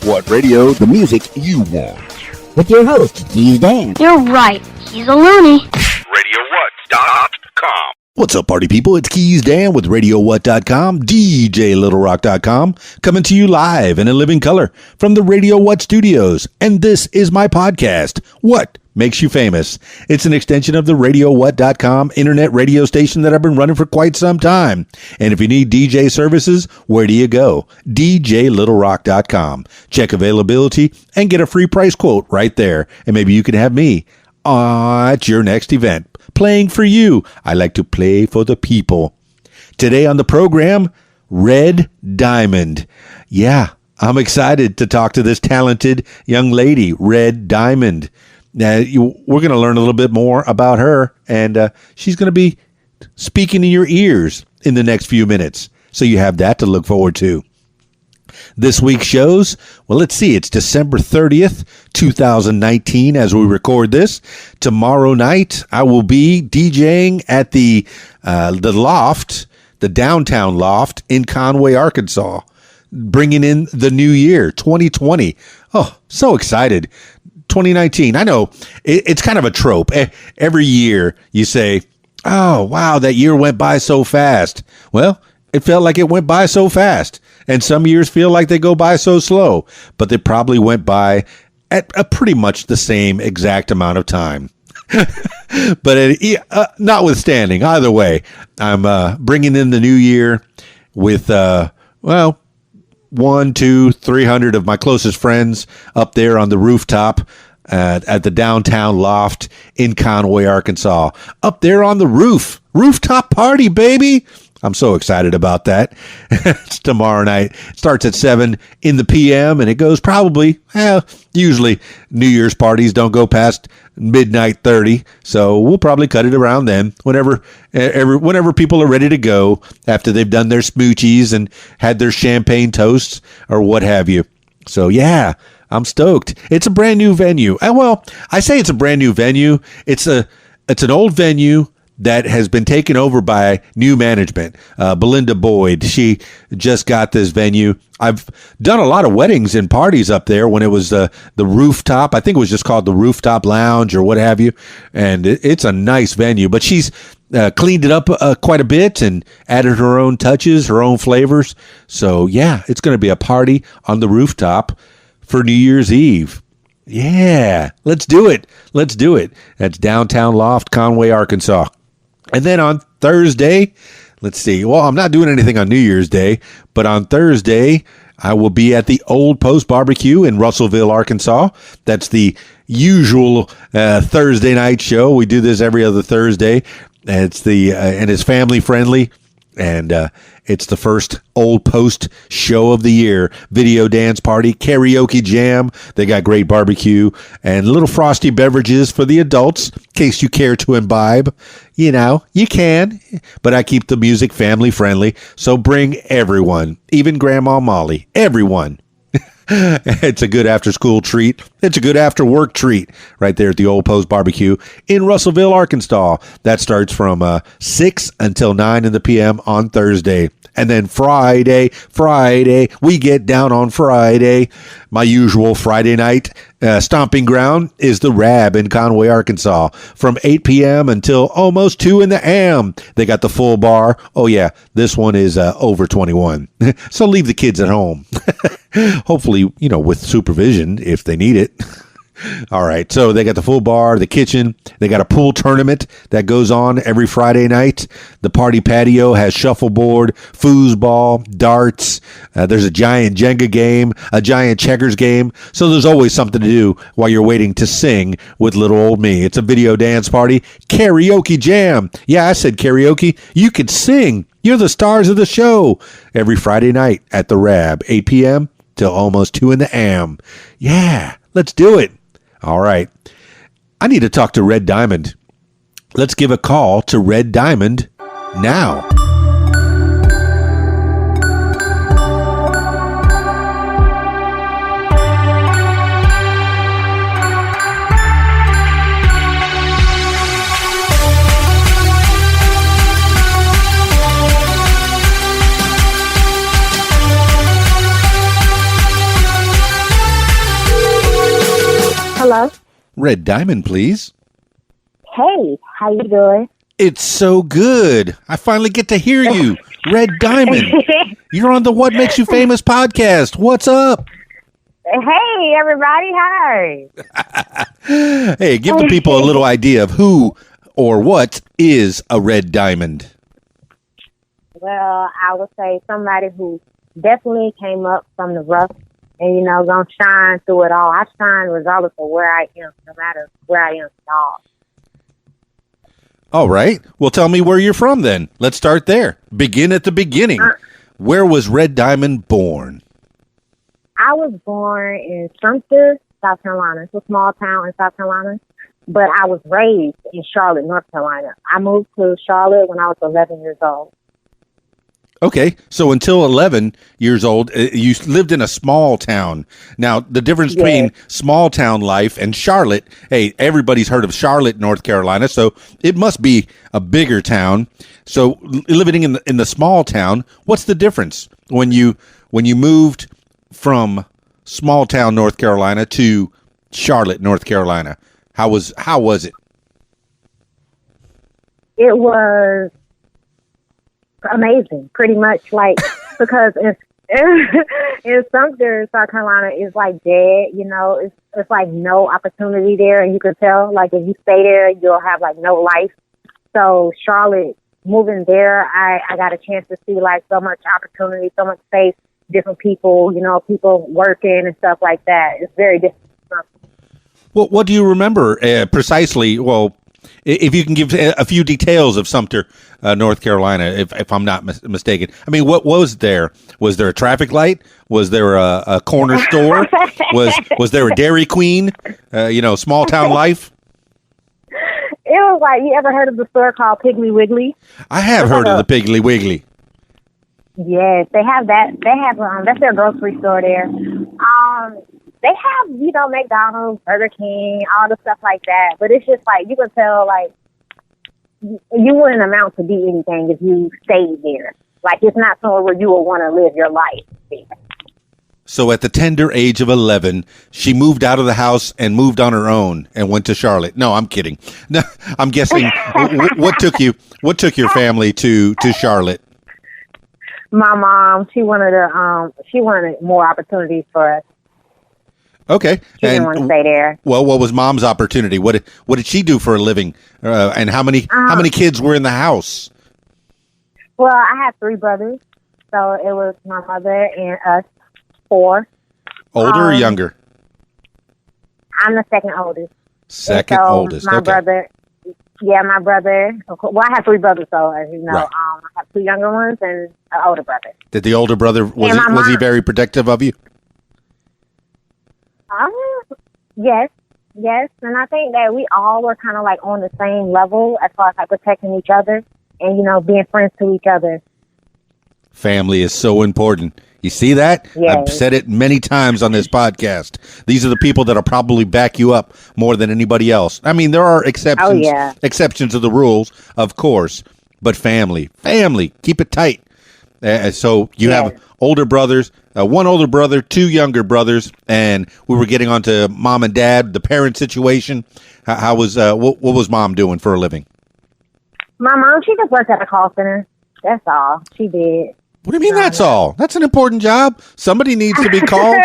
What radio? The music you want. With your host, Keys Dan. You're right. He's a loony. RadioWhat.com. What's up, party people? It's Keys Dan with RadioWhat.com, DJLittleRock.com, coming to you live and in living color from the Radio What studios. And this is my podcast, What Makes You Famous. It's an extension of the RadioWhat.com internet radio station that I've been running for quite some time. And if you need DJ services, where do you go? DJLittleRock.com. Check availability and get a free price quote right there. And maybe you can have me at your next event. Playing for you. I like to play for the people. Today on the program, Red Dyemond. Yeah, I'm excited to talk to this talented young lady, Red Dyemond. Now, we're going to learn a little bit more about her, and she's going to be speaking in your ears in the next few minutes. So you have that to look forward to. This week's shows, well, let's see, it's December 30th, 2019 as we record this. Tomorrow night, I will be DJing at the Loft, the downtown Loft in Conway, Arkansas, bringing in the new year, 2020. Oh, so excited. 2019, I know, it's kind of a trope. Every year you say, oh, wow, that year went by so fast. Well, it felt like it went by so fast. And some years feel like they go by so slow, but they probably went by at a pretty much the same exact amount of time. But notwithstanding, either way, I'm bringing in the new year with, 100, 200, 300 of my closest friends up there on the rooftop at the downtown Loft in Conway, Arkansas. Up there on the rooftop party, baby. I'm so excited about that. It's tomorrow night. It starts at 7 in the p.m. and it goes probably, usually New Year's parties don't go past midnight 30. So we'll probably cut it around then whenever people are ready to go after they've done their smoochies and had their champagne toasts or what have you. So yeah, I'm stoked. It's a brand new venue. Well, I say it's a brand new venue. It's an old venue that has been taken over by new management. Belinda Boyd, she just got this venue. I've done a lot of weddings and parties up there when it was the rooftop. I think it was just called the Rooftop Lounge or what have you. And it's a nice venue, but she's cleaned it up quite a bit and added her own touches, her own flavors. So yeah, it's going to be a party on the rooftop for New Year's Eve. Yeah, let's do it. Let's do it. That's downtown Loft, Conway, Arkansas. And then on Thursday, let's see. Well, I'm not doing anything on New Year's Day, but on Thursday, I will be at the Old Post Barbecue in Russellville, Arkansas. That's the usual Thursday night show. We do this every other Thursday. And it's family friendly. And it's the first Old Post show of the year. Video dance party, karaoke jam. They got great barbecue and little frosty beverages for the adults in case you care to imbibe. You know, you can. But I keep the music family friendly. So bring everyone, even Grandma Molly, everyone. It's a good after school treat. It's a good after work treat right there at the Old Post Barbecue in Russellville, Arkansas. That starts from 6 until 9 in the p.m. on Thursday. And then Friday, we get down on Friday. My usual Friday night stomping ground is the Rab in Conway, Arkansas. From 8 p.m. until almost 2 in the a.m. They got the full bar. Oh, yeah, this one is over 21. So leave the kids at home. Hopefully, with supervision if they need it. All right. So they got the full bar, the kitchen. They got a pool tournament that goes on every Friday night. The party patio has shuffleboard, foosball, darts. There's a giant Jenga game, a giant checkers game. So there's always something to do while you're waiting to sing with little old me. It's a video dance party, karaoke jam. Yeah, I said karaoke. You could sing. You're the stars of the show. Every Friday night at the Rab, 8 p.m. till almost 2 in the a.m. Yeah, let's do it. All right. I need to talk to Red Dyemond. Let's give a call to Red Dyemond now. Red Dyemond, please. Hey, how you doing? It's so good. I finally get to hear you. Red Dyemond. You're on the What Makes You Famous podcast. What's up? Hey, everybody. Hi. Hey, give the people a little idea of who or what is a Red Dyemond. Well, I would say somebody who definitely came up from the rough and, gonna shine through it all. I shine regardless of where I am, no matter where I am at all. All right. Well, tell me where you're from then. Let's start there. Begin at the beginning. Where was Red Dyemond born? I was born in Sumter, South Carolina. It's a small town in South Carolina. But I was raised in Charlotte, North Carolina. I moved to Charlotte when I was 11 years old. Okay, so until 11 years old, you lived in a small town. Now, the difference between small town life and Charlotte, hey, everybody's heard of Charlotte, North Carolina, so it must be a bigger town. So living in the small town, what's the difference when you moved from small town North Carolina to Charlotte, North Carolina? How was it? It was amazing, pretty much, like, because in Sumter, South Carolina, it's like dead, it's like no opportunity there, and you can tell, like, if you stay there, you'll have, like, no life. So Charlotte, moving there, I got a chance to see, like, so much opportunity, so much space, different people, people working and stuff like that. It's very different. Well, what do you remember precisely? Well, if you can give a few details of Sumter, North Carolina, if I'm not mistaken. I mean, what was there? Was there a traffic light? Was there a corner store? Was there a Dairy Queen? Small town life? It was like, you ever heard of the store called Piggly Wiggly? I have heard of the Piggly Wiggly. Yes, they have that. They have that's their grocery store there. They have, McDonald's, Burger King, all the stuff like that. But it's just like, you can tell, like, you wouldn't amount to be anything if you stayed there. Like, it's not somewhere where you would want to live your life there. So at the tender age of 11, she moved out of the house and moved on her own and went to Charlotte. No, I'm kidding. No, I'm guessing. What took your family to Charlotte? My mom, she wanted more opportunities for us. Okay. She didn't want to stay there. Well, what was Mom's opportunity? What did she do for a living? And how many kids were in the house? Well, I have 3 brothers, so it was my mother and us 4. Older or younger? I'm the second oldest. Second oldest. My okay. brother. Yeah, my brother. Well, I have 3 brothers, so as you know, right. I have 2 younger ones and an older brother. Did the older brother was he very protective of you? Yes, and I think that we all were kind of like on the same level as far as like protecting each other and being friends to each other. Family is so important. You see that? Yes. I've said it many times on this podcast. These are the people that'll probably back you up more than anybody else. I mean, there are exceptions, exceptions to the rules, of course, but family, keep it tight. So you have older brothers, 1 older brother, 2 younger brothers, and we were getting onto mom and dad, the parent situation. How was what was mom doing for a living? My mom, she just worked at a call center. That's all she did. What do you mean that's all? That's an important job. Somebody needs to be called.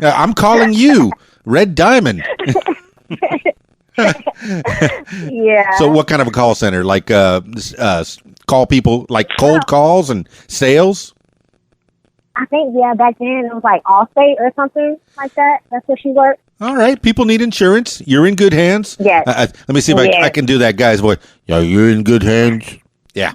I'm calling you, Red Dyemond. Yeah. So what kind of a call center? Like call people, like cold calls and sales? I think, back then it was like Allstate or something like that. That's where she worked. All right. People need insurance. You're in good hands. Yes. Let me see if I can do that guy's voice. Yeah, you're in good hands. Yeah.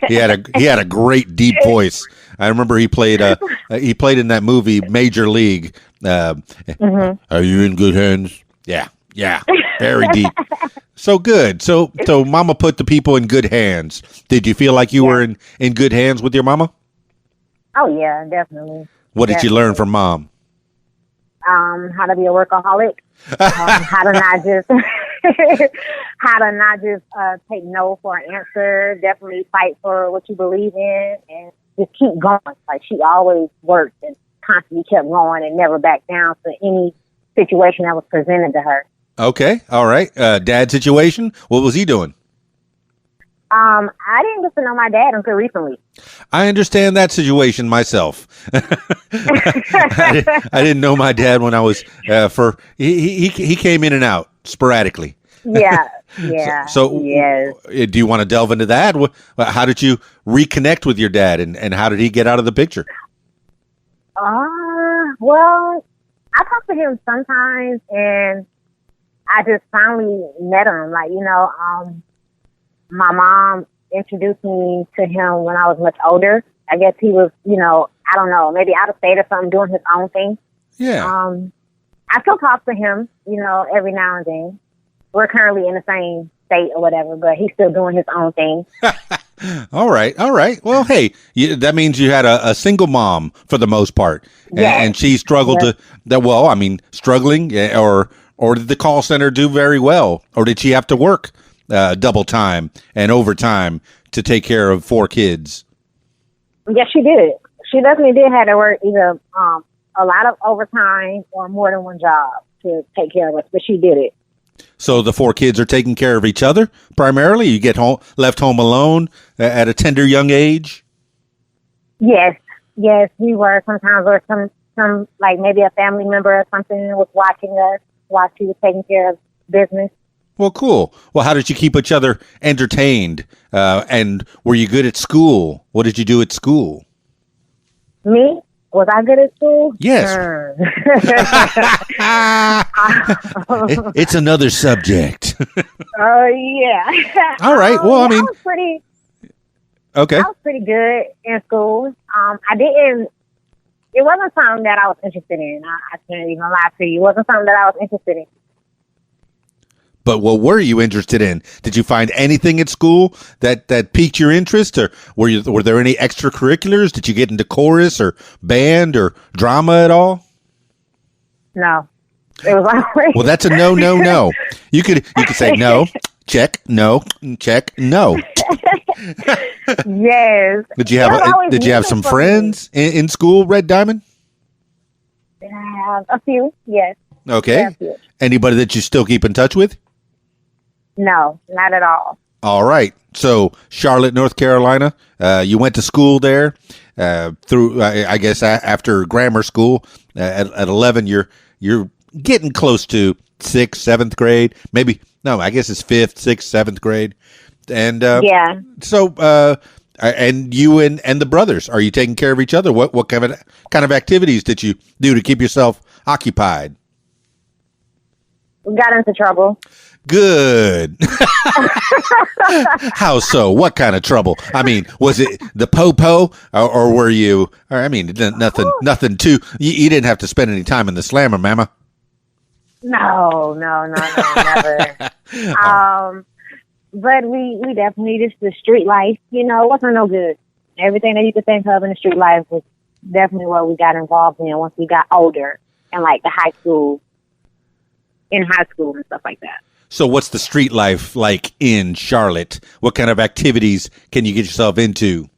He had a great deep voice. I remember he played in that movie Major League. Are you in good hands? Yeah. Very deep. So good. So mama put the people in good hands. Did you feel like you were in good hands with your mama? Oh yeah, definitely. What did you learn from mom? How to be a workaholic. How to not just take no for an answer. Definitely fight for what you believe in and just keep going. Like, she always worked and constantly kept going and never backed down to any situation that was presented to her. Okay. All right. Dad situation. What was he doing? I didn't get to know my dad until recently. I understand that situation myself. I didn't know my dad when I was he came in and out sporadically. Yeah, yeah. So yes. Do you want to delve into that? How did you reconnect with your dad, and how did he get out of the picture? Well, I talk to him sometimes, and I just finally met him. Like, my mom introduced me to him when I was much older. I guess he was, I don't know, maybe out of state or something, doing his own thing. Yeah. I still talk to him, every now and then. We're currently in the same state or whatever, but he's still doing his own thing. All right. Well, hey, that means you had a single mom for the most part, and she struggled struggling, or did the call center do very well, or did she have to work double time and overtime to take care of 4 kids? Yes, she did. She definitely did have to work either a lot of overtime or more than one job to take care of us, but she did it. So the 4 kids are taking care of each other primarily? You get left home alone at a tender young age? Yes, we were. Sometimes or some like maybe a family member or something was watching us while she was taking care of business. Well, cool. Well, how did you keep each other entertained? And were you good at school? What did you do at school? Me? Was I good at school? Yes. It's another subject. Oh, yeah. All right. Well, I mean, okay. I was pretty good in school. It wasn't something that I was interested in. I can't even lie to you. It wasn't something that I was interested in. But what were you interested in? Did you find anything at school that piqued your interest, or were there any extracurriculars? Did you get into chorus or band or drama at all? No, it was always. Well, that's a no. You could say no, check, no, check, no. Yes. Did you have some friends in school, Red Dyemond? I have a few. Yes. Okay. Anybody that you still keep in touch with? No, not at all. All right. So Charlotte, North Carolina, you went to school there through, I guess, after grammar school. At 11, you're getting close to 6th, 7th grade. Maybe, no, I guess it's 5th, 6th, 7th grade. And yeah. So, and you and the brothers, are you taking care of each other? What kind of activities did you do to keep yourself occupied? We got into trouble. Good. How so? What kind of trouble? I mean, was it the po-po, or were you? I mean, nothing too. You didn't have to spend any time in the slammer, Mama. No, never. But we definitely just the street life. It wasn't no good. Everything that you could think of in the street life was definitely what we got involved in once we got older and like the high school and stuff like that. So what's the street life like in Charlotte? What kind of activities can you get yourself into?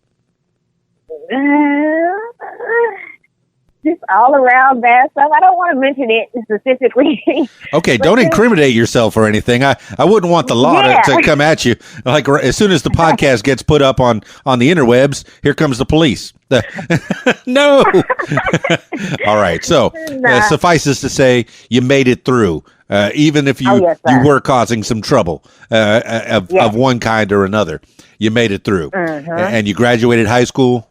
Just all around bad stuff. I don't want to mention it specifically. Okay, don't incriminate yourself or anything. I wouldn't want the law to come at you. Like as soon as the podcast gets put up on the interwebs, here comes the police. No. All right. So suffices to say, you made it through, even if you were causing some trouble of one kind or another. You made it through, and you graduated high school.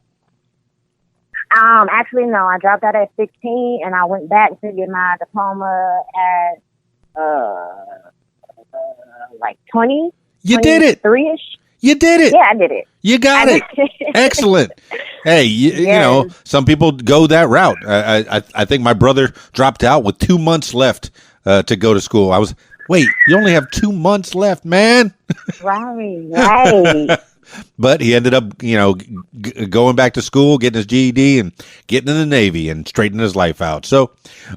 Actually, no. I dropped out at 16, and I went back to get my diploma at like 20. You did it. 3-ish. You did it. Yeah, I did it. You got it. Excellent. Hey, you some people go that route. I think my brother dropped out with 2 months left to go to school. Wait, you only have 2 months left, man. Right. But he ended up, going back to school, getting his GED and getting in the Navy and straightening his life out. So,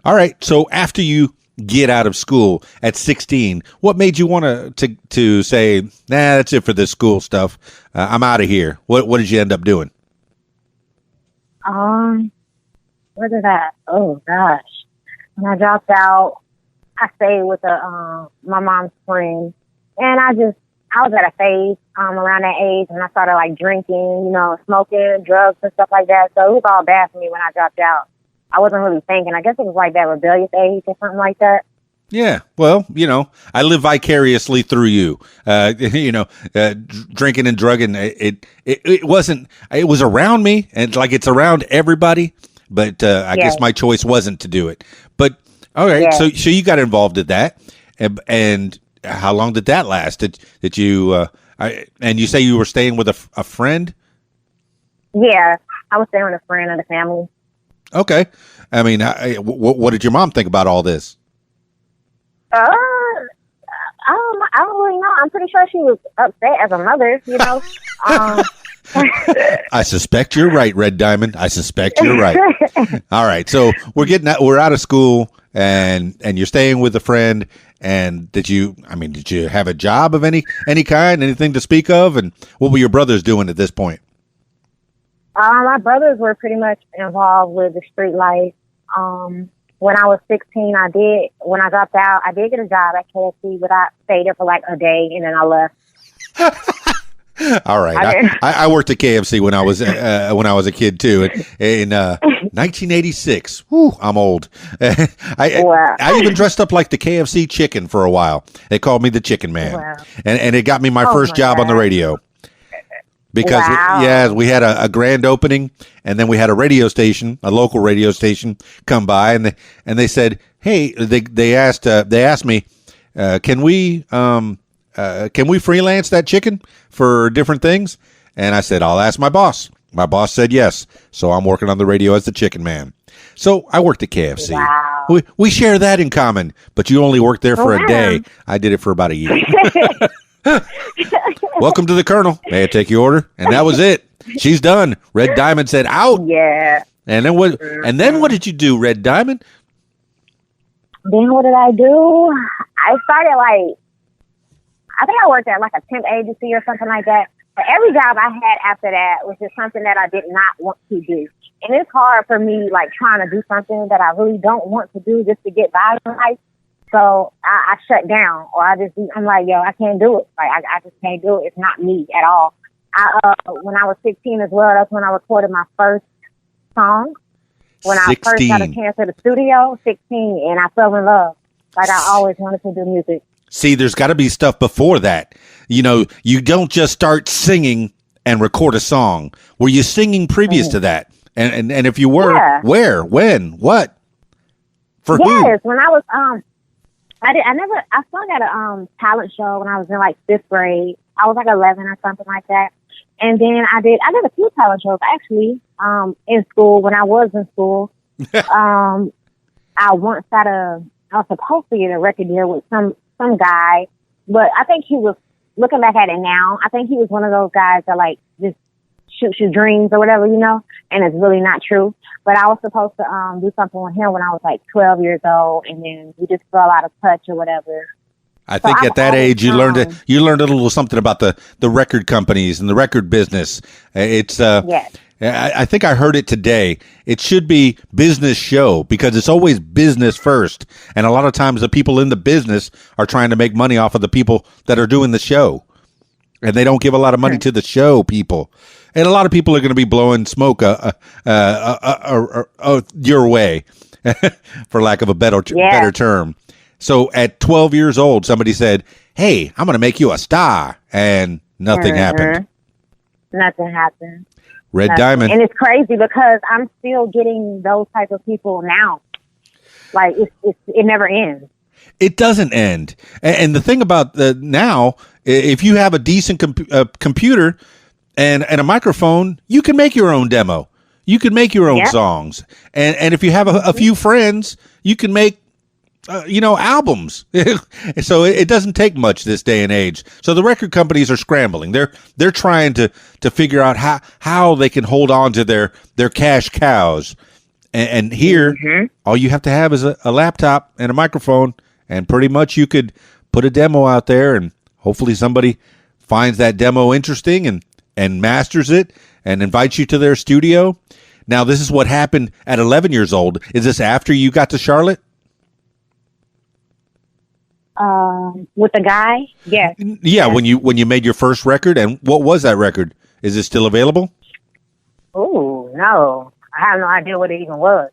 all right. So after you get out of school at 16, what made you want to say, nah, that's it for this school stuff. I'm out of here. What did you end up doing? What did I? Oh gosh, when I dropped out I stayed with my mom's friend, and I was at a phase around that age, and I started like drinking, smoking, drugs and stuff like that. So it was all bad for me when I dropped out. I wasn't really thinking. I guess it was like that rebellious age or something like that. Yeah, well, I live vicariously through you. Drinking and drugging. It wasn't. It was around me, and like it's around everybody. But I guess my choice wasn't to do it. But all right, so you got involved in that, and how long did that last? Did you? And you say you were staying with a friend? Yeah, I was staying with a friend of the family. Okay, I mean, what did your mom think about all this? I don't really know. I'm pretty sure she was upset as a mother, I suspect you're right, Red Dyemond. I suspect you're right. All right, so we're out of school, and you're staying with a friend. And did you have a job of any kind, anything to speak of? And what were your brothers doing at this point? My brothers were pretty much involved with the street life. When I was 16, when I dropped out, I did get a job at KFC, but I stayed there for like a day and then I left. All right. I worked at KFC when I was a kid too. In 1986. Whew, I'm old. I even dressed up like the KFC chicken for a while. They called me the Chicken Man. Wow. And it got me my first job on the radio. Because we had a grand opening, and then we had a local radio station come by, and they said, "Hey," they asked me, "Can we freelance that chicken for different things?" And I said, "I'll ask my boss." My boss said yes, so I'm working on the radio as the Chicken Man. So I worked at KFC. Wow. We share that in common, but you only worked there for a day. I did it for about a year. Welcome to the Colonel. May I take your order? And that was it. She's done. Red Dyemond said out. Yeah. And then what? And then what did you do, Red Dyemond? Then what did I do? I started I think I worked at like a temp agency or something like that. But every job I had after that was just something that I did not want to do. And it's hard for me, trying to do something that I really don't want to do just to get by in life. So I shut down, or I'm like, yo, I can't do it. I just can't do it. It's not me at all. When I was 16 as well, that's when I recorded my first song. When 16. I first got a chance at the studio, 16, and I fell in love. I always wanted to do music. See, there's got to be stuff before that. You don't just start singing and record a song. Were you singing previous to that? And if you were, where, when, what? For who? Yes, when I was I sung at a talent show when I was in 5th grade. I was 11 or something like that. And then I did a few talent shows actually in school when I was in school. I once I was supposed to get a record deal with some guy, but I think he was, looking back at it now, I think he was one of those guys that just shoots your dreams or whatever, and it's really not true. But I was supposed to do something with him when I was 12 years old, and then we just fell out of touch or whatever. I think at that age you learned a little something about the record companies and the record business. It's yes. I think I heard it today. It should be business show because it's always business first, and a lot of times the people in the business are trying to make money off of the people that are doing the show, and they don't give a lot of money to the show people. And a lot of people are going to be blowing smoke your way, for lack of a better term. So at 12 years old, somebody said, "Hey, I'm going to make you a star," and nothing happened. Nothing happened. Red Dyemond. And it's crazy because I'm still getting those type of people now. It never ends. It doesn't end. And the thing about now, if you have a decent computer and a microphone, you can make your own demo. You can make your own songs. And if you have a few friends, you can make albums. So it doesn't take much this day and age. So the record companies are scrambling. They're trying to figure out how they can hold on to their cash cows. And here, all you have to have is a laptop and a microphone, and pretty much you could put a demo out there, and hopefully somebody finds that demo interesting and masters it and invites you to their studio. Now, this is what happened at 11 years old. Is this after you got to Charlotte? With the guy, yes. Yeah, when you made your first record, and what was that record? Is it still available? Oh no, I have no idea what it even was.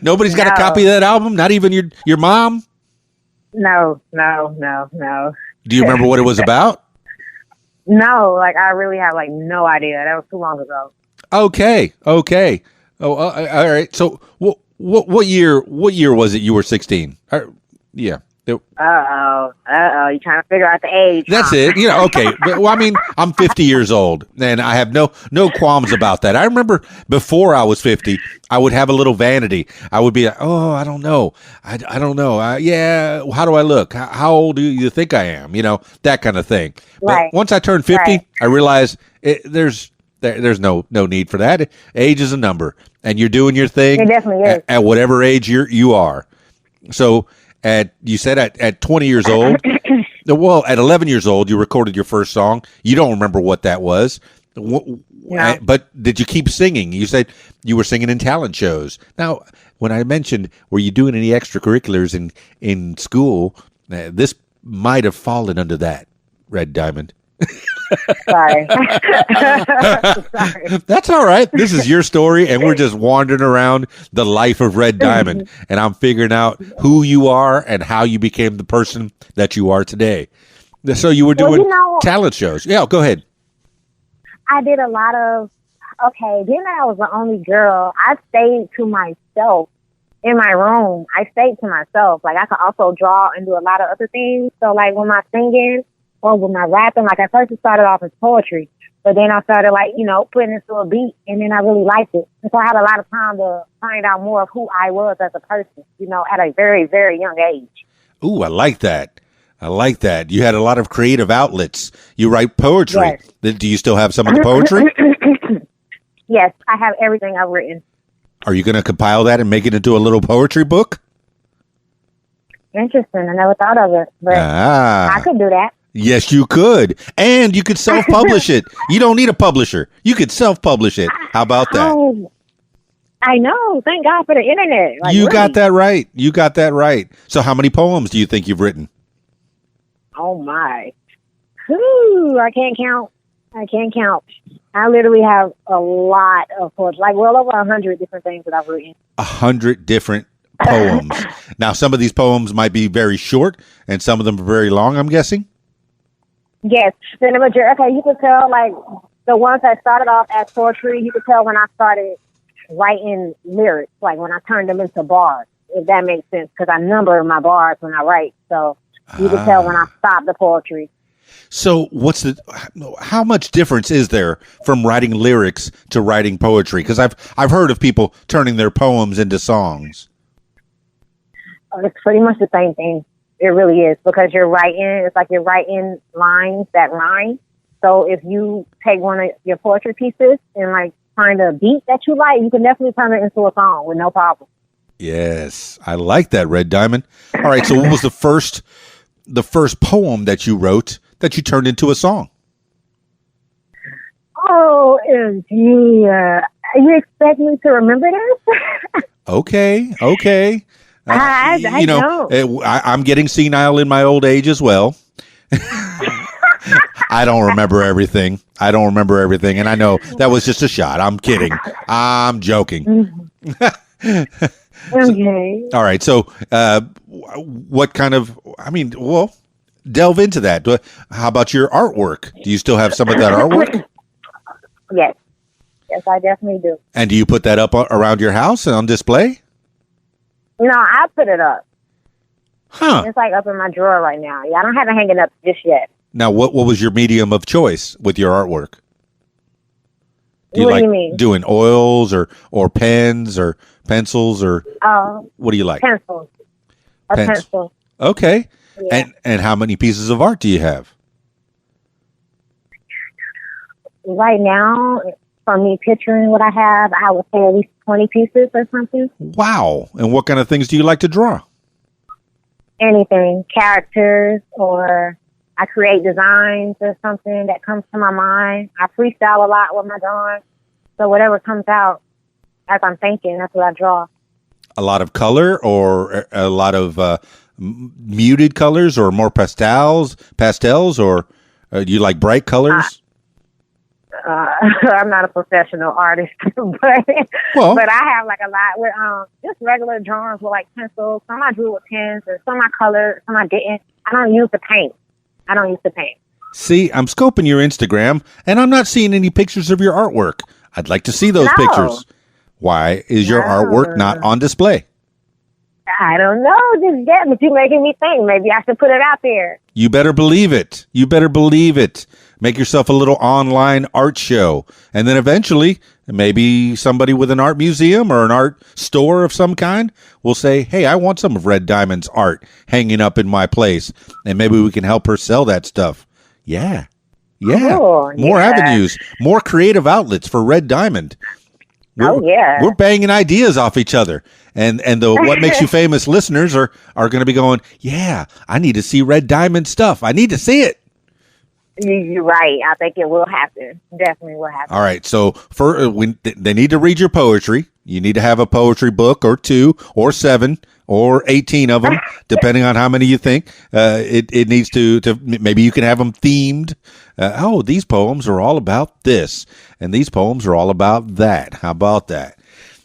Nobody's got a copy of that album, not even your mom? No. Do you remember what it was about? No, like I really have like no idea. That was too long ago. Okay. Oh, all right. So what year was it you were 16? Yeah. Uh-oh. You're trying to figure out the age. That's it. Okay. Well, I mean, I'm 50 years old, and I have no qualms about that. I remember before I was 50, I would have a little vanity. I would be like, oh, I don't know. I don't know. Yeah, how do I look? How old do you think I am? That kind of thing. Right. But once I turned 50, Right. I realized there's no need for that. Age is a number, and you're doing your thing. It definitely is. At whatever age you are. So you said at 20 years old, well, at 11 years old, you recorded your first song. You don't remember what that was. No. But did you keep singing? You said you were singing in talent shows. Now, when I mentioned, were you doing any extracurriculars in school, this might have fallen under that, Red Dyemond. Sorry. That's all right. This is your story, and we're just wandering around the life of Red Dyemond, and I'm figuring out who you are and how you became the person that you are today. So you were doing talent shows. Yeah, go ahead. I did a lot of, being that I was the only girl, I stayed to myself in my room. I stayed to myself. Like, I could also draw and do a lot of other things. So, like, when my singing or with my rapping, like, at first it started off as poetry, but then I started, like, putting it to a beat, and then I really liked it. And so I had a lot of time to find out more of who I was as a person, at a very, very young age. Ooh, I like that. You had a lot of creative outlets. You write poetry. Yes. Do you still have some of the poetry? Yes, I have everything I've written. Are you going to compile that and make it into a little poetry book? Interesting. I never thought of it, but I could do that. Yes, you could. And you could self-publish it. You don't need a publisher. You could self-publish it. How about that? Oh, I know. Thank God for the internet. Like, you really? got that right. So how many poems do you think you've written? Oh, my. Whew, I can't count. I literally have a lot of poetry, like well over 100 different things that I've written. 100 different poems. Now, some of these poems might be very short, and some of them are very long, I'm guessing? Yes. Then the majority, you could tell, like, the ones that started off as poetry, you could tell when I started writing lyrics, like when I turned them into bars, if that makes sense, because I number my bars when I write. So you could tell when I stopped the poetry. So how much difference is there from writing lyrics to writing poetry? Because I've heard of people turning their poems into songs. It's pretty much the same thing. It really is, because it's like you're writing lines that rhyme. So if you take one of your poetry pieces and like find a beat that you like, you can definitely turn it into a song with no problem. Yes, I like that, Red Dyemond. All right, so what was the first poem that you wrote that you turned into a song? Oh, you expect me to remember this? Okay. I don't. I'm getting senile in my old age as well. I don't remember everything. And I know that was just a shot. I'm kidding. I'm joking. Okay. All right. So, what kind of, delve into that. How about your artwork? Do you still have some of that artwork? Yes. Yes, I definitely do. And do you put that up around your house on display? No, I put it up. Huh. It's like up in my drawer right now. Yeah, I don't have it hanging up just yet. Now, what was your medium of choice with your artwork? Do What do you mean? Doing oils or pens or pencils or what do you like? Pencils. A pencil. Okay. Yeah. And how many pieces of art do you have? Right now, for me picturing what I have, I would say at least 20 pieces or something. Wow. And what kind of things do you like to draw? Anything. Characters, or I create designs or something that comes to my mind. I freestyle a lot with my drawing. So whatever comes out as I'm thinking, that's what I draw. A lot of color, or a lot of muted colors, or more pastels, or do you like bright colors? I'm not a professional artist, but I have like a lot with just regular drawings with like pencils. Some I drew with pens, and some I colored, some I didn't. I don't use the paint. See, I'm scoping your Instagram, and I'm not seeing any pictures of your artwork. I'd like to see those pictures. Why is your artwork not on display? I don't know just yet, but you're making me think. Maybe I should put it out there. You better believe it. Make yourself a little online art show. And then eventually, maybe somebody with an art museum or an art store of some kind will say, hey, I want some of Red Dyemond's art hanging up in my place. And maybe we can help her sell that stuff. Yeah. Cool. More avenues, more creative outlets for Red Dyemond. We're banging ideas off each other. And the What Makes You Famous listeners are going to be going, yeah, I need to see Red Dyemond stuff. I need to see it. You're right. I think it will happen. Definitely will happen. All right. So they need to read your poetry. You need to have a poetry book or 2 or 7 or 18 of them, depending on how many you think. It needs to maybe you can have them themed. These poems are all about this, and these poems are all about that. How about that?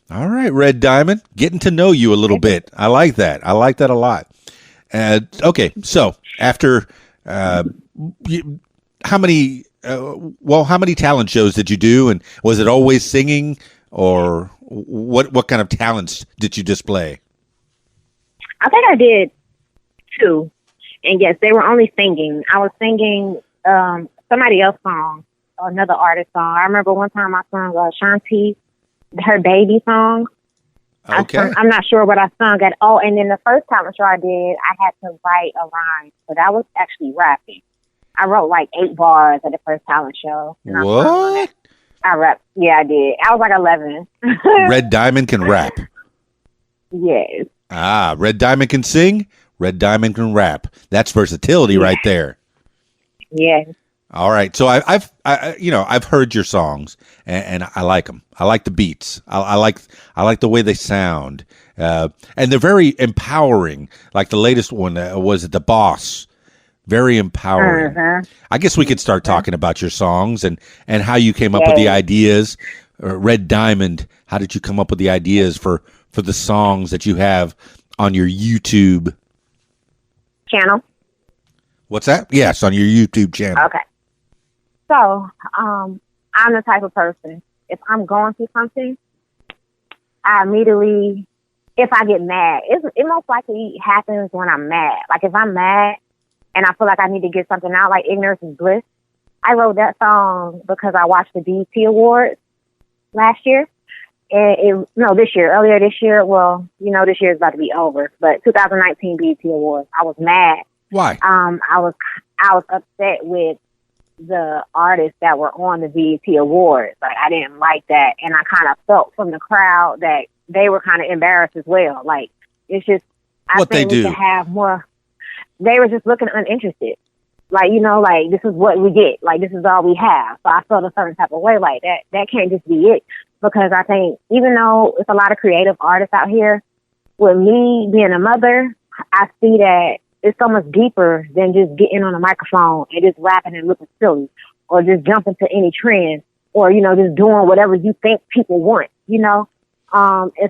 All right, Red Dyemond, getting to know you a little bit. I like that. I like that a lot. Okay, so after how many talent shows did you do, and was it always singing, or what kind of talents did you display? I think I did 2, and yes, they were only singing. I was singing somebody else's song, another artist's song. I remember one time I sung Shanti, her baby song. Okay. I'm not sure what I sung at all. And then the first talent show I did, I had to write a rhyme, but I was actually rapping. I wrote like 8 bars at the first talent show. What? I rapped. Yeah, I did. I was like 11. Red Dyemond can rap. Yes. Red Dyemond can sing. Red Dyemond can rap. That's versatility right there. Yes. All right. So I've heard your songs, and I like them. I like the beats. I like the way they sound, and they're very empowering. Like the latest one was The Boss. Very empowering. I guess we could start talking about your songs and how you came up with the ideas. Red Dyemond, how did you come up with the ideas for the songs that you have on your YouTube channel? What's that? Yes, on your YouTube channel. Okay. So, I'm the type of person, if I'm going through something, I immediately, if I get mad, it most likely happens when I'm mad. Like if I'm mad and I feel like I need to get something out, like Ignorance is Bliss, I wrote that song because I watched the BET Awards last year. And earlier this year. Well, this year is about to be over, but 2019 BET Awards. I was mad. Why? I was upset with the artists that were on the BET Awards. Like I didn't like that, and I kind of felt from the crowd that they were kind of embarrassed as well. Like it's just I think we could have more. They were just looking uninterested. Like like this is what we get. Like this is all we have. So I felt a certain type of way. Like that can't just be it. Because I think even though it's a lot of creative artists out here, with me being a mother, I see that it's so much deeper than just getting on a microphone and just rapping and looking silly, or just jumping to any trend, or just doing whatever you think people want. And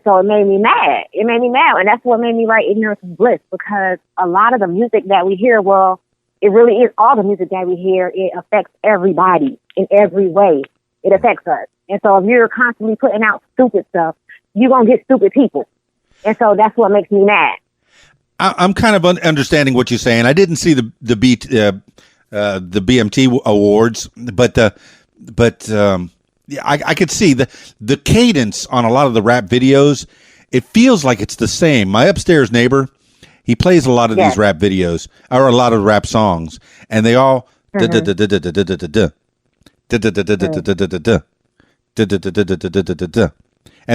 so it made me mad. And that's what made me write Ignorance is Bliss, because a lot of the music that we hear, well, it really is all the music that we hear. It affects everybody in every way. It affects us. And so if you're constantly putting out stupid stuff, you're going to get stupid people. And so that's what makes me mad. I'm kind of understanding what you're saying. I didn't see the BMT awards, but I could see the cadence on a lot of the rap videos. It feels like it's the same. My upstairs neighbor, he plays a lot of these rap videos, or a lot of rap songs, and they all and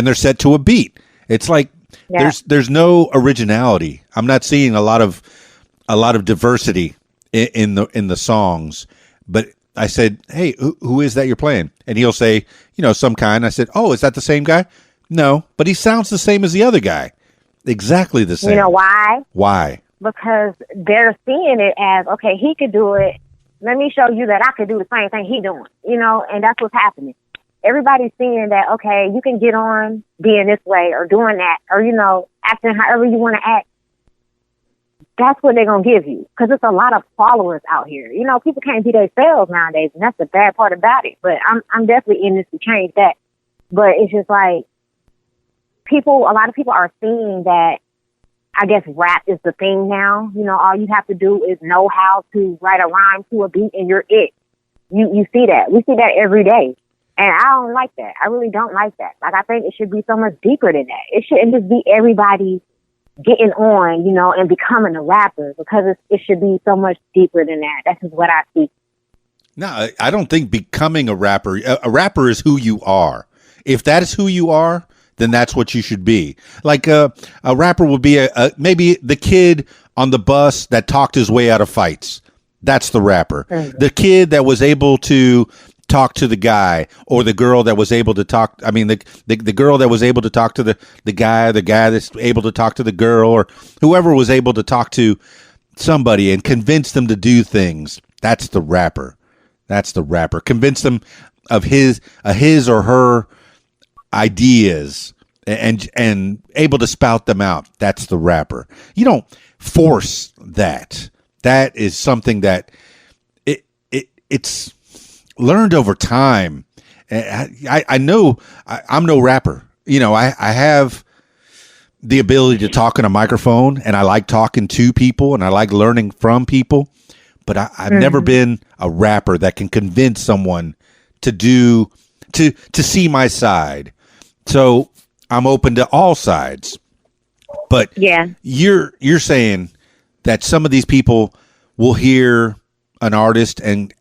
they're set to a beat. It's like there's no originality. I'm not seeing a lot of diversity in the songs. But I said, "Hey, who is that you're playing?" And he'll say, some kind. I said, "Oh, is that the same guy?" No, but he sounds the same as the other guy. Exactly the same. You know why? Why? Because they're seeing it as, okay, he could do it. Let me show you that I could do the same thing he doing, and that's what's happening. Everybody's seeing that, okay, you can get on being this way or doing that or, acting however you want to act. That's what they're going to give you because it's a lot of followers out here. People can't be themselves nowadays, and that's the bad part about it. But I'm definitely in this to change that. But it's just like a lot of people are seeing that, I guess rap is the thing now. All you have to do is know how to write a rhyme to a beat and you're it. You see that. We see that every day. And I don't like that. I really don't like that. Like, I think it should be so much deeper than that. It shouldn't just be everybody getting on, and becoming a rapper because it should be so much deeper than that. That's just what I see. No, I don't think becoming a rapper is who you are. If that is who you are, then that's what you should be. Like a rapper would be maybe the kid on the bus that talked his way out of fights. That's the rapper. Mm-hmm. The kid that was able to talk to the guy, or the girl that was able to talk. I mean, the girl that was able to talk to the guy that's able to talk to the girl, or whoever was able to talk to somebody and convince them to do things. That's the rapper. That's the rapper. Convince them of his or her ideas and able to spout them out. That's the rapper. You don't force that. That is something that it's learned over time. I know I'm no rapper. I have the ability to talk on a microphone, and I like talking to people, and I like learning from people. But I've never been a rapper that can convince someone to see my side. So I'm open to all sides. But yeah, you're saying that some of these people will hear an artist and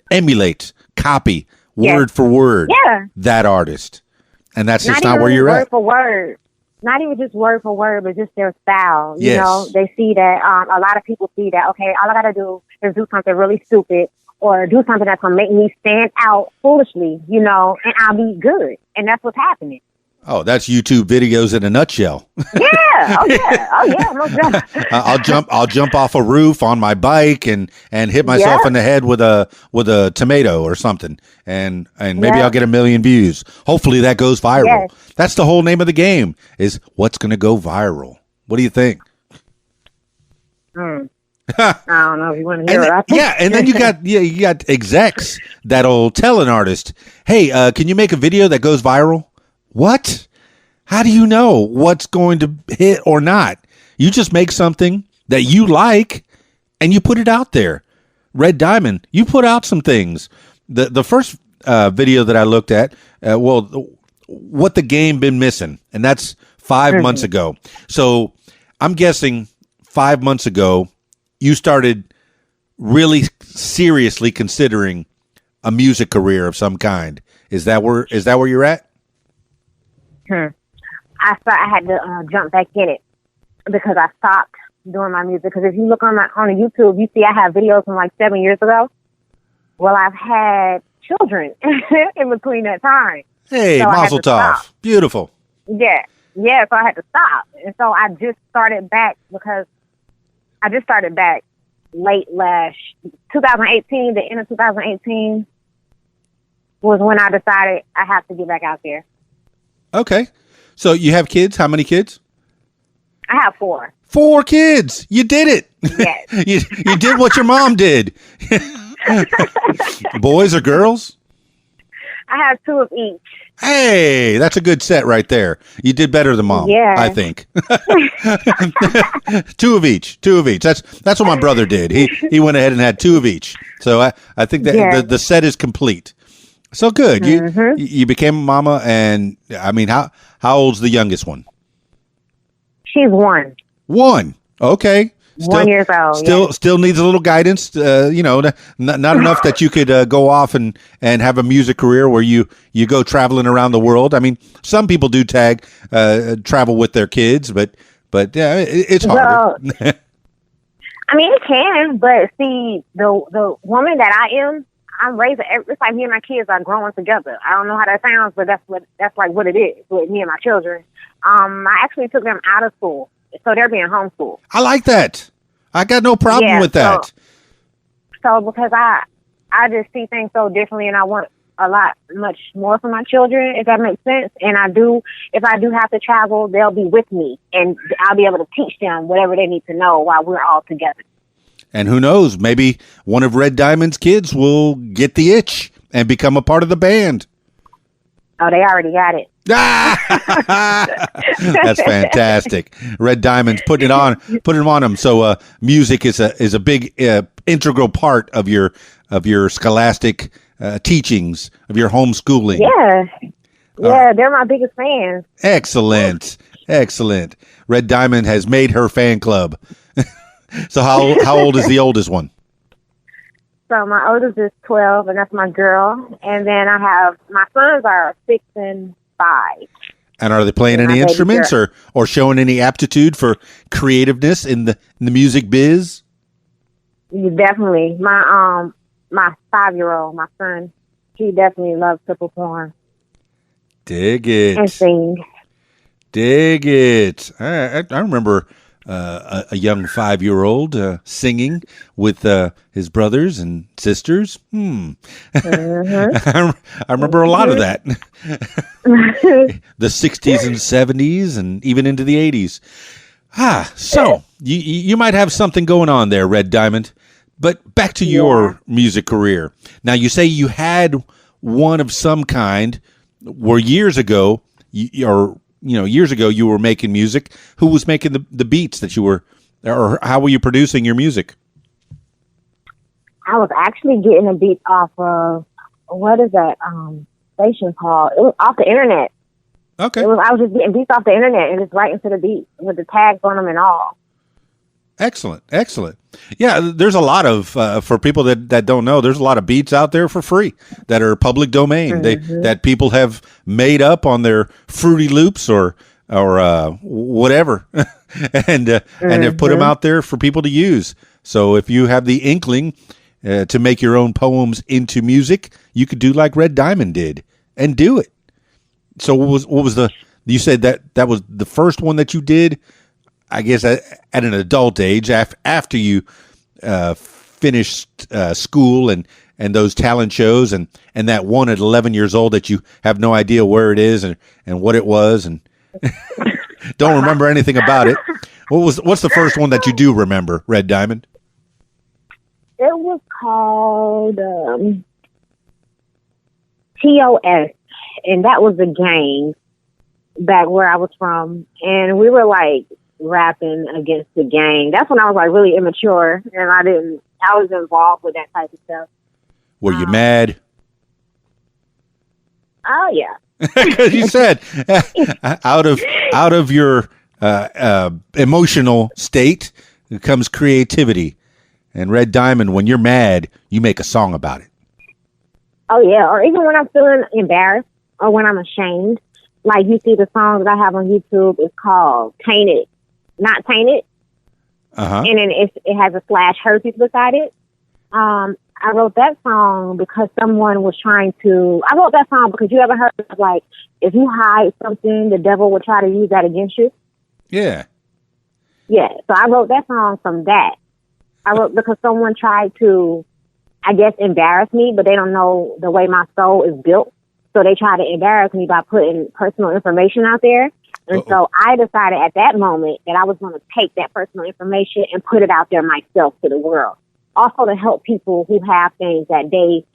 emulate, copy word for word that artist. And that's just not where you're at. Word for word. Not even just word for word, but just their style. Yes. They see that, a lot of people see that, okay, all I got to do is do something really stupid or do something that's going to make me stand out foolishly, and I'll be good. And that's what's happening. Oh, that's YouTube videos in a nutshell. Yeah. Oh yeah. Most definitely. I'll jump off a roof on my bike and hit myself in the head with a tomato or something, and maybe I'll get 1 million views. Hopefully that goes viral. Yes. That's the whole name of the game, is what's going to go viral. What do you think? I don't know if you want to hear it. Yeah, and then you got execs that'll tell an artist, "Hey, can you make a video that goes viral?" What? How do you know what's going to hit or not? You just make something that you like and you put it out there. Red Dyemond, you put out some things. The first video that I looked at, what the game been missing, and that's 5 months ago. So I'm guessing 5 months ago you started really seriously considering a music career of some kind. Is that where you're at? I had to jump back in it because I stopped doing my music. Because if you look on the YouTube, you see I have videos from like 7 years ago. Well, I've had children in between that time. Hey, so mazel tov. Beautiful. Yeah. So I had to stop. And so I just started back late 2018, the end of 2018 was when I decided I have to get back out there. Okay. So you have kids? How many kids? I have 4. 4 kids. You did it. Yes. you did what your mom did. Boys or girls? I have 2 of each. Hey, that's a good set right there. You did better than mom, I think. 2 of each. That's what my brother did. He went ahead and had 2 of each. So I think that the set is complete. So good. You became a mama, and I mean, how old's the youngest one? She's 1. 1. Okay. 1 year old. Still needs a little guidance. Not enough that you could go off and have a music career where you go traveling around the world. I mean, some people do travel with their kids, but yeah, it's harder. Well, I mean, it can, but see, the woman that I am, I'm raising. It's like me and my kids are growing together. I don't know how that sounds, but that's like what it is with me and my children. I actually took them out of school, so they're being homeschooled. I like that. I got no problem with that. So because I just see things so differently, and I want much more for my children, if that makes sense. And if I do have to travel, they'll be with me, and I'll be able to teach them whatever they need to know while we're all together. And who knows, maybe one of Red Dyemond's kids will get the itch and become a part of the band. Oh, they already got it. That's fantastic. Red Dyemond's putting them on them. So music is a big integral part of your scholastic teachings, of your homeschooling. Yeah, they're my biggest fans. Excellent. Red Dyemond has made her fan club. So how old is the oldest one? So my oldest is 12, and that's my girl. And then I have my sons are 6 and 5. And are they playing any instruments or showing any aptitude for creativeness in the music biz? Definitely. My 5-year-old, my son, he definitely loves to perform. Dig it. And sing. Dig it. I remember a young 5-year-old singing with his brothers and sisters. Mm-hmm. I remember a lot of that. The 60s and 70s and even into the 80s. So you might have something going on there, Red Dyemond. But back to your music career. Now, you say you had one of some kind where years ago you were making music. Who was making the beats that you were, or how were you producing your music? I was actually getting the beats off of, what is that station called? It was off the internet. Okay. I was just getting beats off the internet and just writing to the beat with the tags on them and all. Excellent. Yeah, there's a lot of, for people that don't know, there's a lot of beats out there for free that are public domain. Mm-hmm. That people have made up on their Fruity Loops or whatever, and have put them out there for people to use. So if you have the inkling to make your own poems into music, you could do like Red Dyemond did and do it. So what was you said that was the first one that you did, I guess, at an adult age, after you finished school and those talent shows and that one at 11 years old that you have no idea where it is and what it was and don't remember anything about it. What's the first one that you do remember, Red Dyemond? It was called TOS, and that was a gang back where I was from, and we were like rapping against the gang. That's when I was like really immature, and I was involved with that type of stuff. Were you mad? Oh yeah. Because you said out of your emotional state comes creativity. And Red Dyemond, when you're mad, you make a song about it. Oh yeah, or even when I'm feeling embarrassed or when I'm ashamed. Like you see the song that I have on YouTube, it's called Tainted. Not Tainted. Uh-huh. And then it has a /herpes beside it. I wrote that song because someone was trying to... I wrote that song because you ever heard of, like, if you hide something, the devil will try to use that against you? Yeah. Yeah, so I wrote that song from that. I wrote because someone tried to, I guess, embarrass me, but they don't know the way my soul is built. So they try to embarrass me by putting personal information out there. And so I decided at that moment that I was going to take that personal information and put it out there myself to the world. Also to help people who have things that they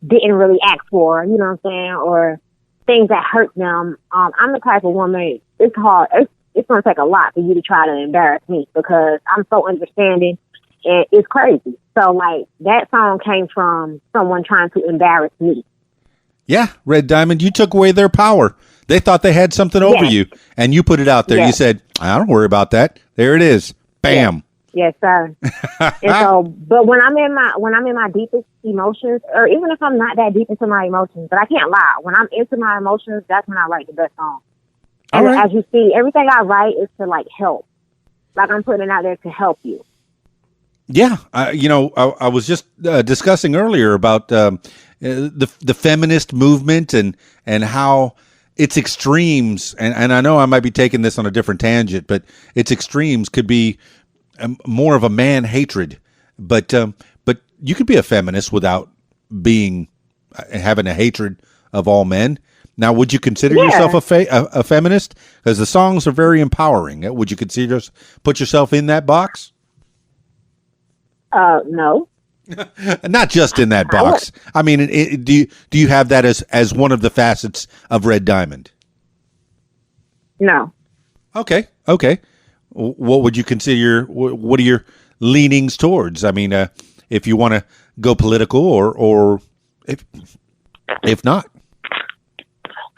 didn't really ask for, you know what I'm saying, or things that hurt them. I'm the type of woman, it's hard. It's going to take a lot for you to try to embarrass me because I'm so understanding and it's crazy. So, like, that song came from someone trying to embarrass me. Yeah, Red Dyemond, you took away their power. They thought they had something over you, and you put it out there. You said, I don't worry about that. There it is. Bam. Yes, sir. And so, but when I'm in my deepest emotions, or even if I'm not that deep into my emotions, but I can't lie, when I'm into my emotions, that's when I write the best song. And as you see, everything I write is to like help. Like I'm putting it out there to help you. Yeah, I was just discussing earlier about the feminist movement and how its extremes, and I know I might be taking this on a different tangent, but its extremes could be more of a man hatred. But you could be a feminist without being having a hatred of all men. Now, would you consider yourself a feminist? Because the songs are very empowering. Would you put yourself in that box? No. Not just in that box. I mean, do you have that as one of the facets of Red Dyemond? No. Okay. What would you consider? What are your leanings towards? I mean, if you want to go political, or if not.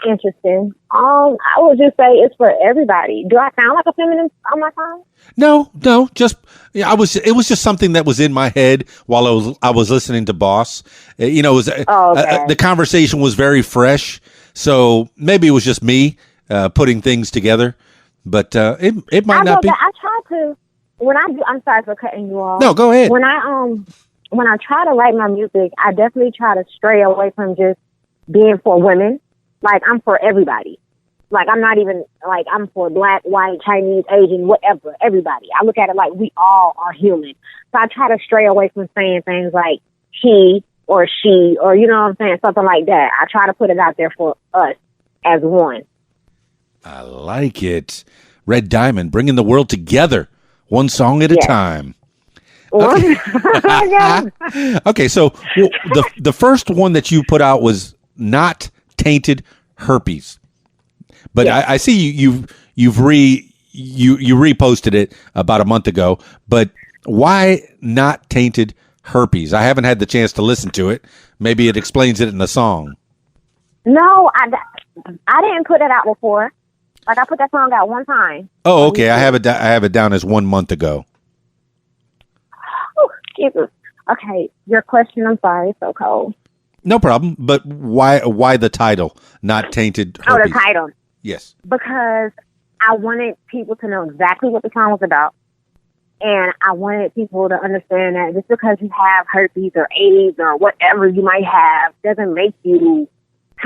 Interesting. I would just say it's for everybody. Do I sound like a feminist on my phone? No. Just it was just something that was in my head while I was listening to Boss. It was the conversation was very fresh, so maybe it was just me putting things together. But it might not be. I try to when I do. I'm sorry for cutting you off. No, go ahead. When I try to write my music, I definitely try to stray away from just being for women. Like, I'm for everybody. Like, I'm not even, like, I'm for black, white, Chinese, Asian, whatever, everybody. I look at it like we all are human. So I try to stray away from saying things like he or she or, you know what I'm saying, something like that. I try to put it out there for us as one. I like it. Red Dyemond, bringing the world together, one song at a time. Okay, okay, so the first one that you put out was Not Tainted Herpes, but I see you reposted it about a month ago. But why Not Tainted Herpes? I haven't had the chance to listen to it. Maybe it explains it in the song. No, I didn't put it out before. Like, I put that song out one time. Oh, okay. I have it down as 1 month ago. Oh, Jesus. Okay, your question. I'm sorry, it's so cold. No problem. But why the title, Not Tainted Herpes? Oh, the title. Yes. Because I wanted people to know exactly what the song was about. And I wanted people to understand that just because you have herpes or AIDS or whatever you might have doesn't make you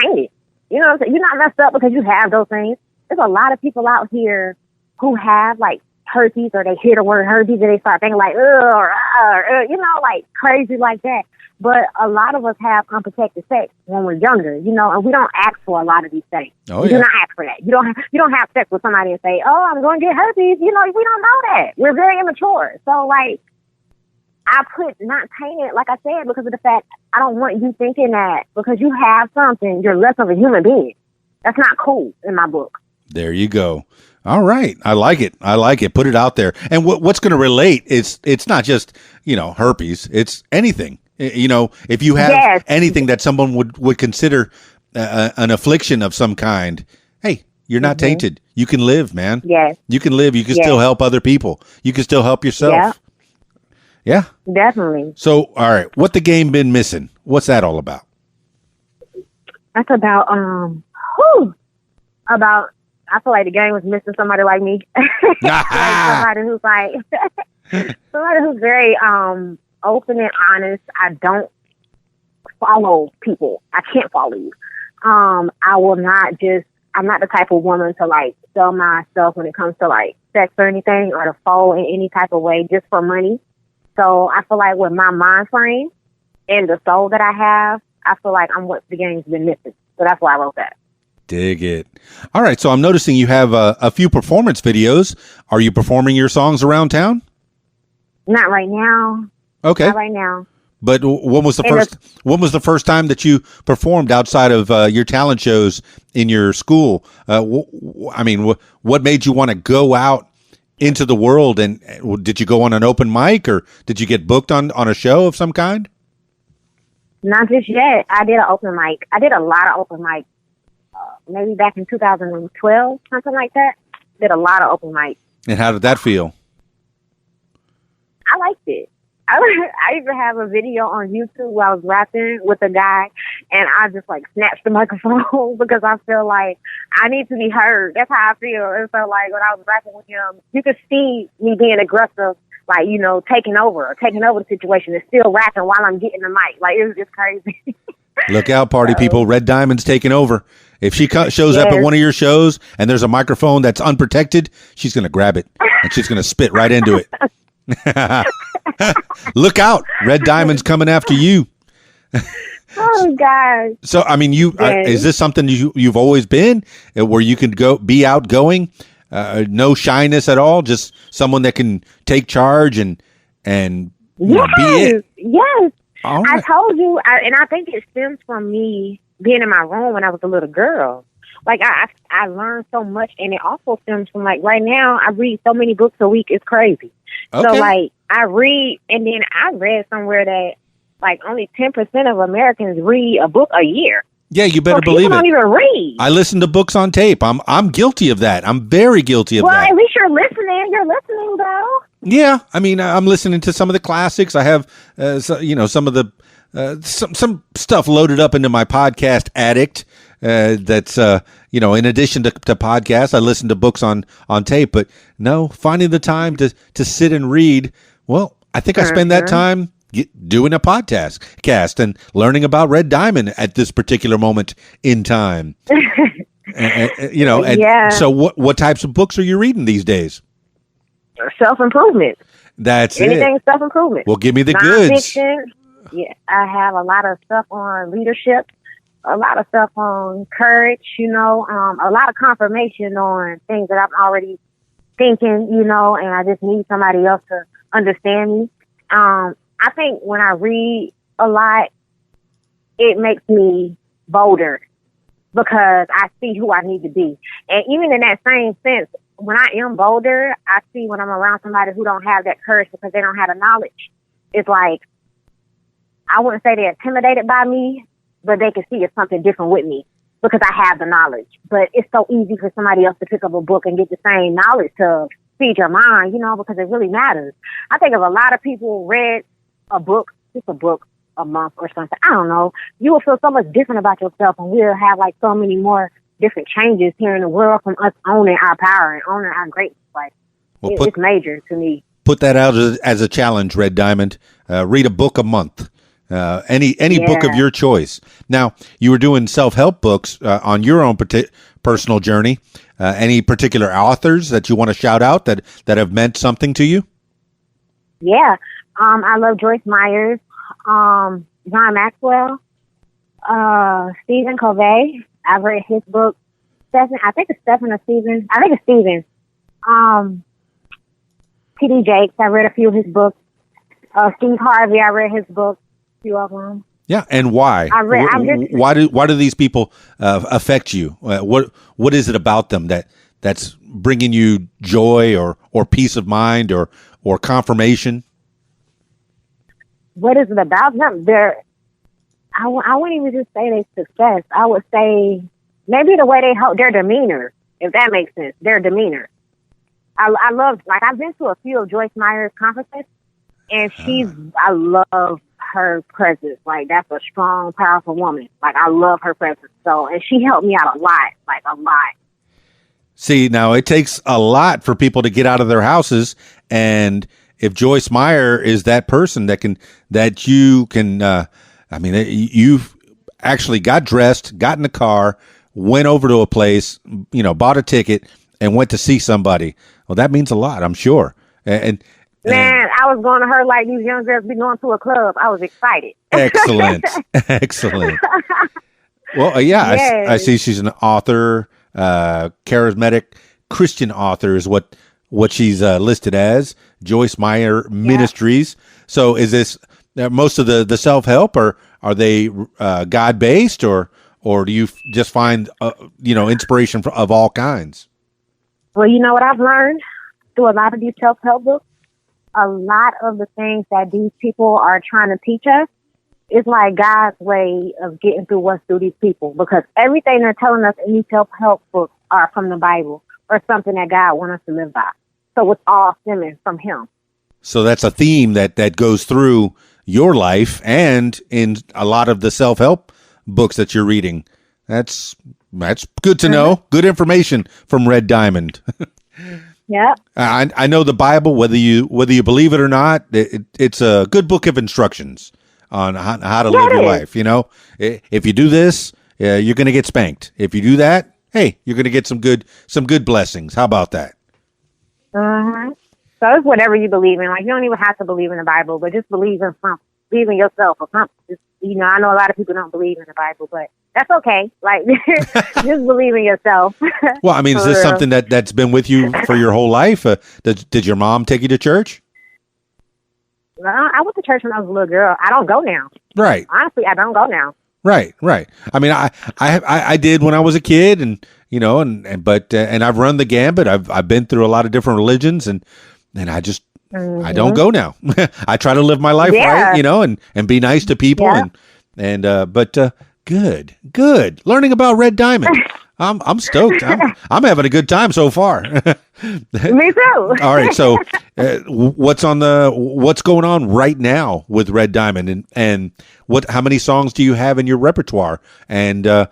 tainted. You know what I'm saying? You're not messed up because you have those things. There's a lot of people out here who have, like, herpes, or they hear the word herpes and they start thinking like, like crazy like that. But a lot of us have unprotected sex when we're younger, and we don't ask for a lot of these things. We do not ask for that. You don't have sex with somebody and say, "Oh, I'm going to get herpes." We don't know that. We're very immature. So, like, I put not tainted, like I said, because of the fact I don't want you thinking that because you have something, you're less of a human being. That's not cool in my book. There you go. All right. I like it. Put it out there. And what's going to relate is it's not just, herpes. It's anything. If you have anything that someone would consider an affliction of some kind, hey, you're not tainted. You can live, man. Yes. You can live. You can still help other people. You can still help yourself. Yeah. Definitely. So, all right. What the game been missing? What's that all about? That's about, I feel like the game was missing somebody like me. Like somebody who's very open and honest. I don't follow people. I can't follow you. I will not I'm not the type of woman to, like, sell myself when it comes to, like, sex or anything, or to fall in any type of way just for money. So I feel like with my mind frame and the soul that I have, I feel like I'm what the game's been missing. So that's why I wrote that. Dig it. All right. So I'm noticing you have a few performance videos. Are you performing your songs around town? Not right now. Okay. Not right now. But when was the first time that you performed outside of your talent shows in your school? What made you want to go out into the world? And did you go on an open mic, or did you get booked on a show of some kind? Not just yet. I did an open mic. I did a lot of open mics. Maybe back in 2012, something like that. Did a lot of open mics. And how did that feel? I liked it. I even have a video on YouTube where I was rapping with a guy, and I just, like, snatched the microphone because I feel like I need to be heard. That's how I feel. And so, like, when I was rapping with him, you could see me being aggressive like, you know, taking over the situation and still rapping while I'm getting the mic. Like, it was just crazy. Look out, party people. Red Diamond's taking over. If she shows up at one of your shows and there's a microphone that's unprotected, she's going to grab it and she's going to spit right into it. Look out. Red Diamond's coming after you. Oh, gosh. So, I mean, is this something you've always been where you can be outgoing, no shyness at all, just someone that can take charge and you know, be it? Yes. All right. I told you, and I think it stems from me being in my room when I was a little girl. Like, I learned so much, and it also stems from, like, right now, I read so many books a week, it's crazy. Okay. So, like, I read, and then I read somewhere that, like, only 10% of Americans read a book a year. Yeah, you better so believe it. People don't even read. I listen to books on tape. I'm guilty of that. I'm very guilty of that. Well, at least you're listening. You're listening, though. Yeah, I mean, I'm listening to some of the classics. I have, some of the some stuff loaded up into my podcast addict. That's in addition to podcasts, I listen to books on tape. But no, finding the time to sit and read. Well, I think I spend that time doing a podcast and learning about Red Dyemond at this particular moment in time. So what types of books are you reading these days? Self-improvement. That's anything it. Self-improvement. Well, give me the goods. Yeah, I have a lot of stuff on leadership, a lot of stuff on courage, a lot of confirmation on things that I'm already thinking, and I just need somebody else to understand me. I think when I read a lot, it makes me bolder because I see who I need to be. And even in that same sense, when I am bolder, I see when I'm around somebody who don't have that courage because they don't have the knowledge. It's like, I wouldn't say they're intimidated by me, but they can see it's something different with me because I have the knowledge. But it's so easy for somebody else to pick up a book and get the same knowledge to feed your mind, because it really matters. I think if a lot of people read a book, just a book a month or something, I don't know, you will feel so much different about yourself, and we'll have like so many more different changes here in the world from us owning our power and owning our greatness. Like, it's major to me. Put that out as a challenge, Red Dyemond. Read a book a month. Any book of your choice. Now, you were doing self-help books on your own personal journey. Any particular authors that you want to shout out that have meant something to you? Yeah. I love Joyce Myers, John Maxwell, Stephen Covey. I've read his book. I think it's Stephen or Stephen. I think it's Stephen. T.D. Jakes. I read a few of his books. Steve Harvey. I read his book. Few of them. Yeah, and why? Why do these people affect you? What is it about them that's bringing you joy or peace of mind or confirmation? What is it about them? I wouldn't even just say their success. I would say maybe the way they hold their demeanor, if that makes sense. Their demeanor. I love, like, I've been to a few of Joyce Myers' conferences, and I love her presence. Like, that's a strong, powerful woman. Like, I love her presence. So, and she helped me out a lot, like a lot. See, now it takes a lot for people to get out of their houses, and if Joyce Meyer is that person you've actually got dressed, got in the car, went over to a place, bought a ticket, and went to see somebody. Well, that means a lot, I'm sure. Man, I was going to her like these young girls be going to a club. I was excited. Excellent. Excellent. Well, yes. I see she's an author, charismatic Christian author is what she's listed as, Joyce Meyer Ministries. So is this most of the self-help, or are they God-based, or do you just find inspiration of all kinds? Well, you know what I've learned through a lot of these self-help books? A lot of the things that these people are trying to teach us is like God's way of getting through us through these people, because everything they're telling us in these self-help books are from the Bible or something that God wants us to live by. So it's all stemming from Him. So that's a theme that goes through your life and in a lot of the self-help books that you're reading. That's good to know. Good information from Red Dyemond. Yeah. I know the Bible, whether you believe it or not, it's a good book of instructions on how to live your life. You know, if you do this, you're going to get spanked. If you do that, hey, you're going to get some good blessings. How about that? Uh-huh. So it's whatever you believe in. Like, you don't even have to believe in the Bible, but just believe in something. Believe in yourself or something. Just, I know a lot of people don't believe in the Bible, but that's okay. Like, just believe in yourself. Well, I mean, is this something that's been with you for your whole life? Did your mom take you to church? I went to church when I was a little girl. I don't go now. Right. Honestly, I don't go now. Right. I mean, I did when I was a kid, and and I've run the gambit. I've been through a lot of different religions, and I just I don't go now. I try to live my life right, and be nice to people, but good. Learning about Red Dyemond. I'm stoked. I'm having a good time so far. Me too. All right. So, what's going on right now with Red Dyemond, and how many songs do you have in your repertoire? And are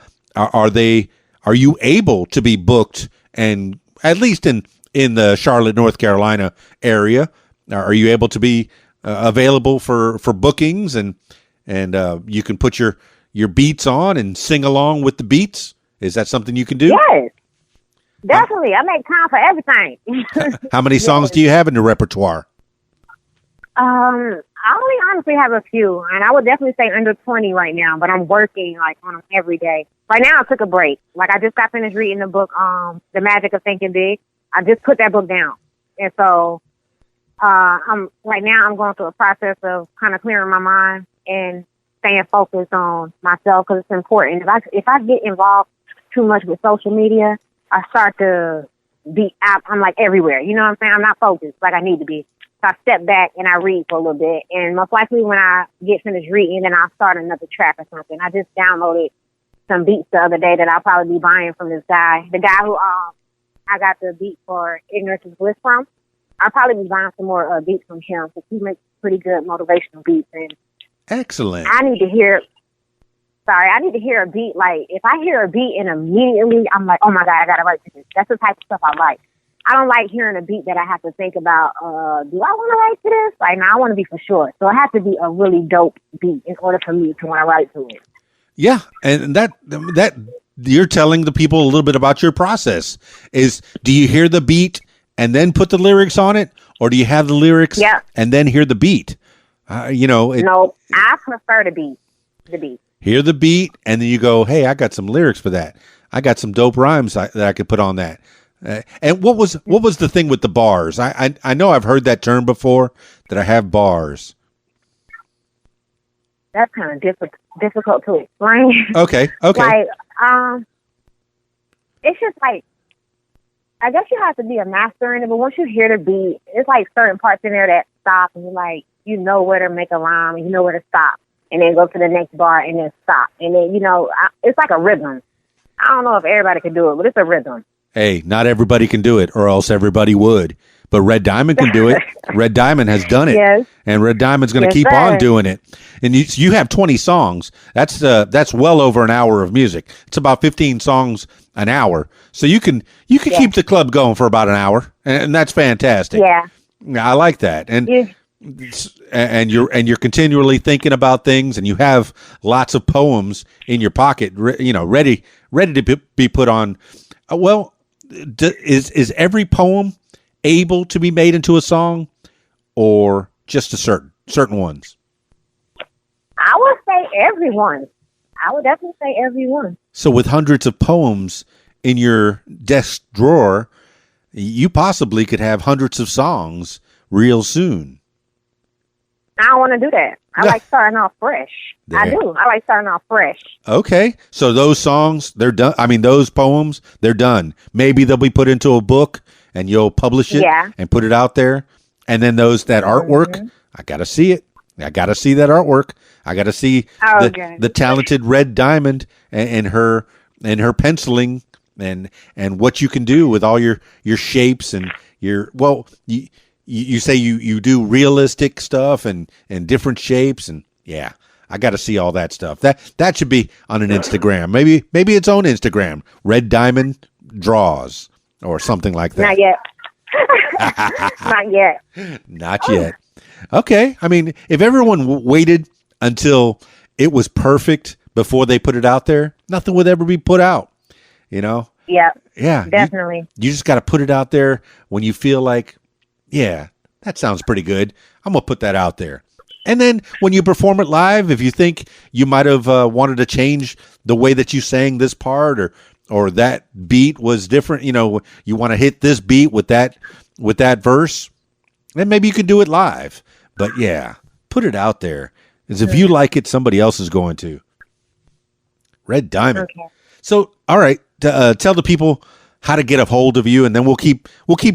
you able to be booked, and at least in the Charlotte, North Carolina area, are you able to be available for bookings, and you can put your beats on and sing along with the beats? Is that something you can do? Yes, definitely. I make time for everything. How many songs do you have in the repertoire? I only honestly have a few, and I would definitely say under 20 right now, but I'm working like on them every day. Right now, I took a break. Like, I just got finished reading the book, The Magic of Thinking Big. I just put that book down. And so, I'm going through a process of kind of clearing my mind and staying focused on myself, because it's important. If I get involved too much with social media, I start to be out. I'm like everywhere. You know what I'm saying? I'm not focused like I need to be. So I step back and I read for a little bit. And most likely when I get finished reading, then I'll start another track or something. I just downloaded some beats the other day that I'll probably be buying from this guy. The guy who I got the beat for Ignorance is Bliss from. I'll probably be buying some more beats from him, because he makes pretty good motivational beats. And excellent. I need to hear a beat. Like, if I hear a beat and immediately I'm like, oh my God, I gotta write to this. That's the type of stuff I like. I don't like hearing a beat that I have to think about, do I want to write to this? Like, no, I want to be for sure. So it has to be a really dope beat in order for me to want to write to it. Yeah. And that you're telling the people a little bit about your process. Do you hear the beat and then put the lyrics on it? Or do you have the lyrics and then hear the beat? No, I prefer the beat. Hear the beat, and then you go, hey, I got some lyrics for that. I got some dope rhymes that I could put on that. And what was the thing with the bars? I know I've heard that term before, that I have bars. That's kind of difficult to explain. Okay. Like, it's just like, I guess you have to be a master in it, but once you hear the beat, it's like certain parts in there that stop, and you're like, you know where to make a rhyme, and you know where to stop, and then go to the next bar and then stop. And then, it's like a rhythm. I don't know if everybody can do it, but it's a rhythm. Hey, not everybody can do it, or else everybody would. But Red Dyemond can do it. Red Dyemond has done it. Yes. And Red Dyemond's going to keep on doing it. And you have 20 songs. That's well over an hour of music. It's about 15 songs an hour. So you can keep the club going for about an hour, and that's fantastic. Yeah. I like that. And and you're continually thinking about things, and you have lots of poems in your pocket, ready to be put on. Is every poem able to be made into a song, or just a certain ones? I would say everyone. I would definitely say everyone. So with hundreds of poems in your desk drawer, you possibly could have hundreds of songs real soon. I don't want to do that. I like starting off fresh. There. I do. I like starting off fresh. Okay. So those songs, they're done. I mean, those poems, they're done. Maybe they'll be put into a book and you'll publish it and put it out there. And then that artwork, I got to see it. I got to see that artwork. I got to see the talented Red Dyemond and her penciling and what you can do with all your shapes and you say you do realistic stuff and different shapes, and I got to see all that stuff. That should be on an Instagram. Maybe its own Instagram, Red Dyemond Draws or something like that. Not yet. Not yet. Not yet. Okay. I mean, if everyone waited until it was perfect before they put it out there, nothing would ever be put out, you know? Yeah. Yeah. Definitely. You just got to put it out there when you feel like, yeah, that sounds pretty good. I'm going to put that out there. And then when you perform it live, if you think you might have wanted to change the way that you sang this part or that beat was different, you know, you want to hit this beat with that verse, then maybe you could do it live. But yeah, put it out there. Because if you like it, somebody else is going to. Red Dyemond. Okay. So, all right, tell the people how to get a hold of you, and then we'll keep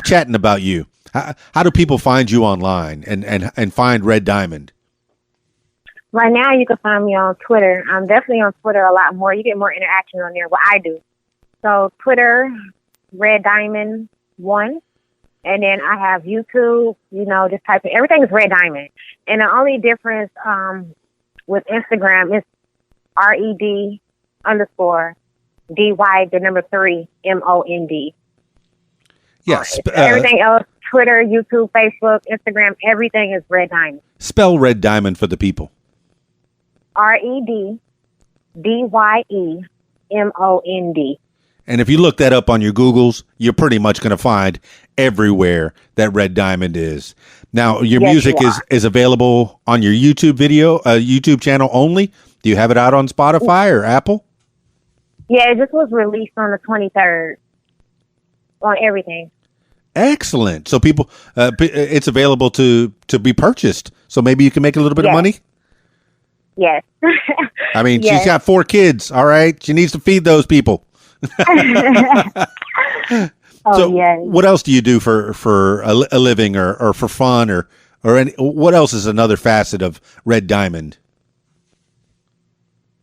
chatting about you. How do people find you online and find Red Dyemond? Right now, you can find me on Twitter. I'm definitely on Twitter a lot more. You get more interaction on there. What I do. So Twitter, Red Dyemond 1. And then I have YouTube, you know, just type in, everything is Red Dyemond. And the only difference with Instagram is RED_DY3MOND. Yes. Everything else, Twitter, YouTube, Facebook, Instagram, everything is Red Dyemond. Spell Red Dyemond for the people. RED_DYEMOND. And if you look that up on your Googles, you're pretty much going to find everywhere that Red Dyemond is. Now, your music is available on your YouTube channel only. Do you have it out on Spotify or Apple? Yeah, it just was released on the 23rd on everything. Excellent. So people, it's available to be purchased. So maybe you can make a little bit of money. Yes. I mean, she's got 4 kids. All right. She needs to feed those people. What else do you do for a living or for fun or what else is another facet of Red Dyemond?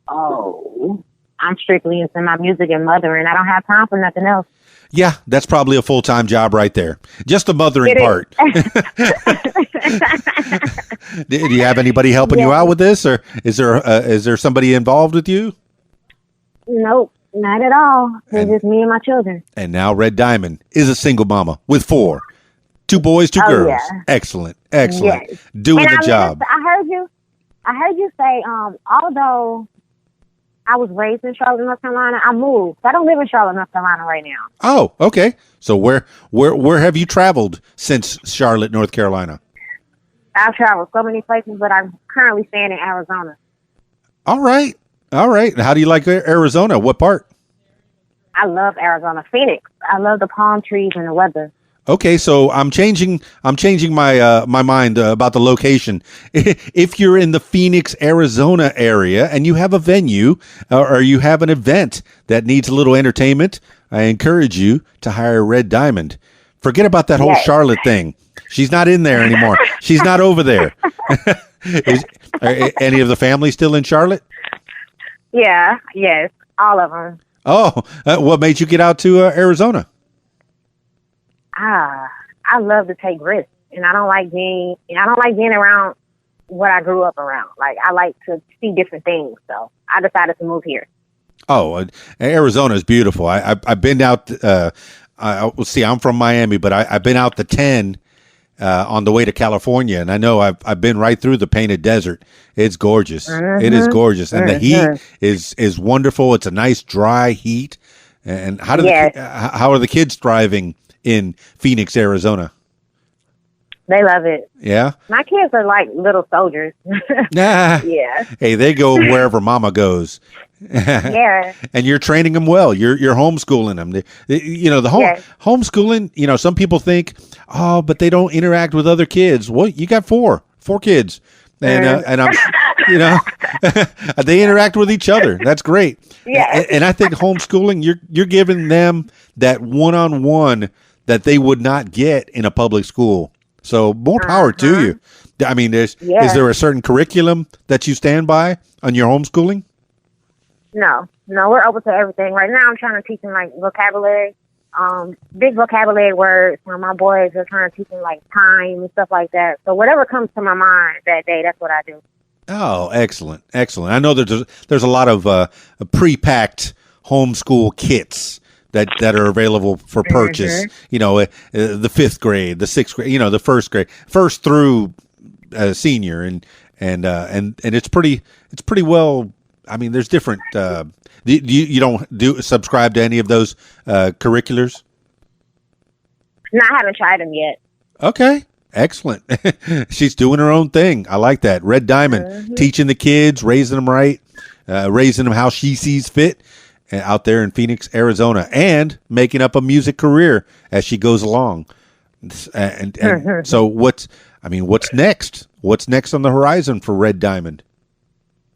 Oh, I'm strictly into my music and mothering. I don't have time for nothing else. Yeah, that's probably a full-time job right there. Just the mothering part. Do you have anybody helping you out with this, or is there somebody involved with you? Nope. Not at all. It's just me and my children. And now Red Dyemond is a single mama with 4. 2 boys, 2 girls. Yeah. Excellent. Yes. Doing the job. I heard you say, although I was raised in Charlotte, North Carolina, I moved. I don't live in Charlotte, North Carolina right now. Oh, okay. So where have you traveled since Charlotte, North Carolina? I've traveled so many places, but I'm currently staying in Arizona. All right. How do you like Arizona? What part? I love Arizona, Phoenix. I love the palm trees and the weather. Okay, so I'm changing my my mind about the location. If you're in the Phoenix, Arizona area and you have a venue or you have an event that needs a little entertainment, I encourage you to hire Red Dyemond. Forget about that whole Charlotte thing. She's not in there anymore. She's not over there. Are any of the family still in Charlotte? Yeah, yes, all of them. Oh, what made you get out to Arizona? I love to take risks, and I don't like being around what I grew up around. Like, I like to see different things, so I decided to move here. Oh, Arizona is beautiful. I've been out. I'm from Miami, but I've been out the 10 on the way to California, and I know I've been right through the Painted Desert. It's gorgeous. Mm-hmm. It is gorgeous, and the heat is wonderful. It's a nice dry heat. And how are the kids thriving in Phoenix, Arizona? They love it. Yeah, my kids are like little soldiers. Yeah. Hey, they go wherever Mama goes. Yeah. And you're training them well. You're homeschooling them. Homeschooling. Some people think, oh, but they don't interact with other kids. Well, you got four kids, and I'm, they interact with each other. That's great. Yeah. And I think homeschooling, you're giving them that one-on-one that they would not get in a public school. So more power to you. I mean, is there a certain curriculum that you stand by on your homeschooling? No, we're open to everything. Right now, I'm trying to teach them like vocabulary, big vocabulary words. And my boys are trying to teach them like time and stuff like that. So whatever comes to my mind that day, that's what I do. Oh, excellent. I know there's a lot of pre-packed homeschool kits that are available for purchase. You know, the 5th grade, the 6th grade, you know, the 1st grade, first through senior, and it's pretty well. I mean, there's different. You don't subscribe to any of those curriculars? No, I haven't tried them yet. Okay. Excellent. She's doing her own thing. I like that. Red Dyemond, teaching the kids, raising them right, raising them how she sees fit out there in Phoenix, Arizona, and making up a music career as she goes along. And so what's next? What's next on the horizon for Red Dyemond?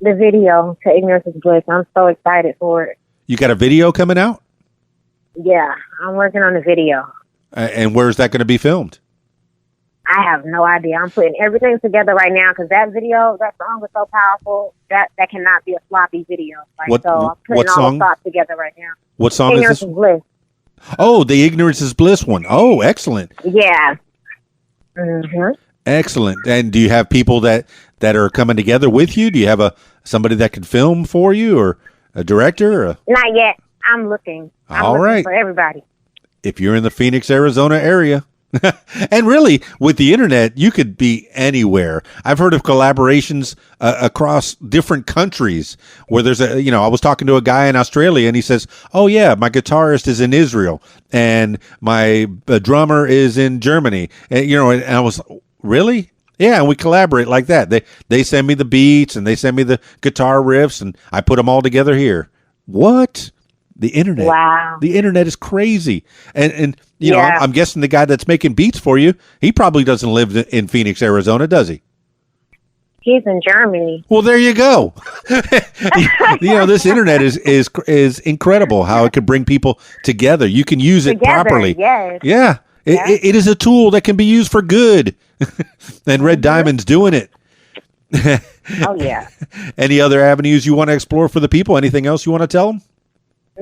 The video, To Ignorance is Bliss. I'm so excited for it. You got a video coming out? Yeah, I'm working on the video. And where's that going to be filmed? I have no idea. I'm putting everything together right now because that song was so powerful that cannot be a sloppy video. I'm putting all the thoughts together right now. What song Ignorance is this? Bliss. Oh, the Ignorance is Bliss one. Oh, excellent. Yeah. Excellent. And do you have people that are coming together with you? Do you have somebody that can film for you, or a director? Not yet. I'm looking. All right. For everybody. If you're in the Phoenix, Arizona area. And really, with the internet, you could be anywhere. I've heard of collaborations across different countries where there's I was talking to a guy in Australia, and he says, "Oh yeah, my guitarist is in Israel, and my drummer is in Germany." And I was, really? Yeah, and we collaborate like that. They send me the beats, and they send me the guitar riffs, and I put them all together here. What? The internet. Wow. The internet is crazy. And you know, I'm guessing the guy that's making beats for you, he probably doesn't live in Phoenix, Arizona, does he? He's in Germany. Well, there you go. This internet is incredible how it could bring people together. You can use it properly. Yes. Yeah. It is a tool that can be used for good. And Red Dyemond's doing it. Oh, yeah. Any other avenues you want to explore for the people? Anything else you want to tell them?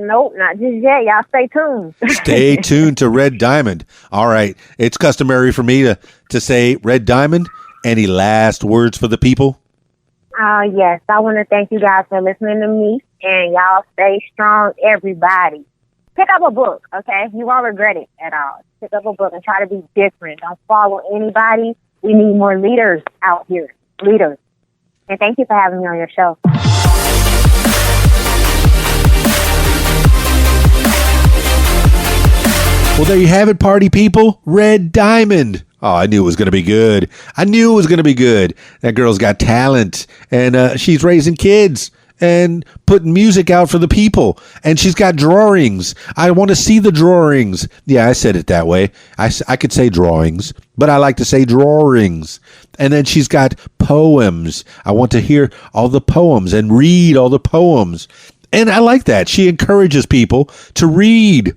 Nope, not just yet. Y'all stay tuned. Stay tuned to Red Dyemond. All right. It's customary for me to say, Red Dyemond, any last words for the people? Yes. I want to thank you guys for listening to me. And y'all stay strong, everybody. Pick up a book, okay? You won't regret it at all. Pick up a book and try to be different. Don't follow anybody. We need more leaders out here. Leaders. And thank you for having me on your show. Well, there you have it, party people. Red Dyemond. Oh, I knew it was going to be good. That girl's got talent, and she's raising kids and putting music out for the people. And she's got drawings. I want to see the drawings. Yeah, I said it that way. I could say drawings, but I like to say drawings. And then she's got poems. I want to hear all the poems and read all the poems. And I like that. She encourages people to read.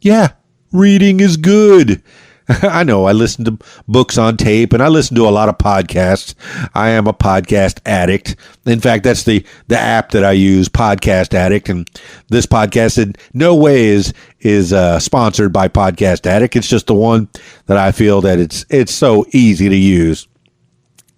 Yeah. Reading is good. I know. I listen to books on tape, and I listen to a lot of podcasts. I am a podcast addict. In fact, that's the app that I use, Podcast Addict. And this podcast in no way is sponsored by Podcast Addict. It's just the one that I feel that it's so easy to use.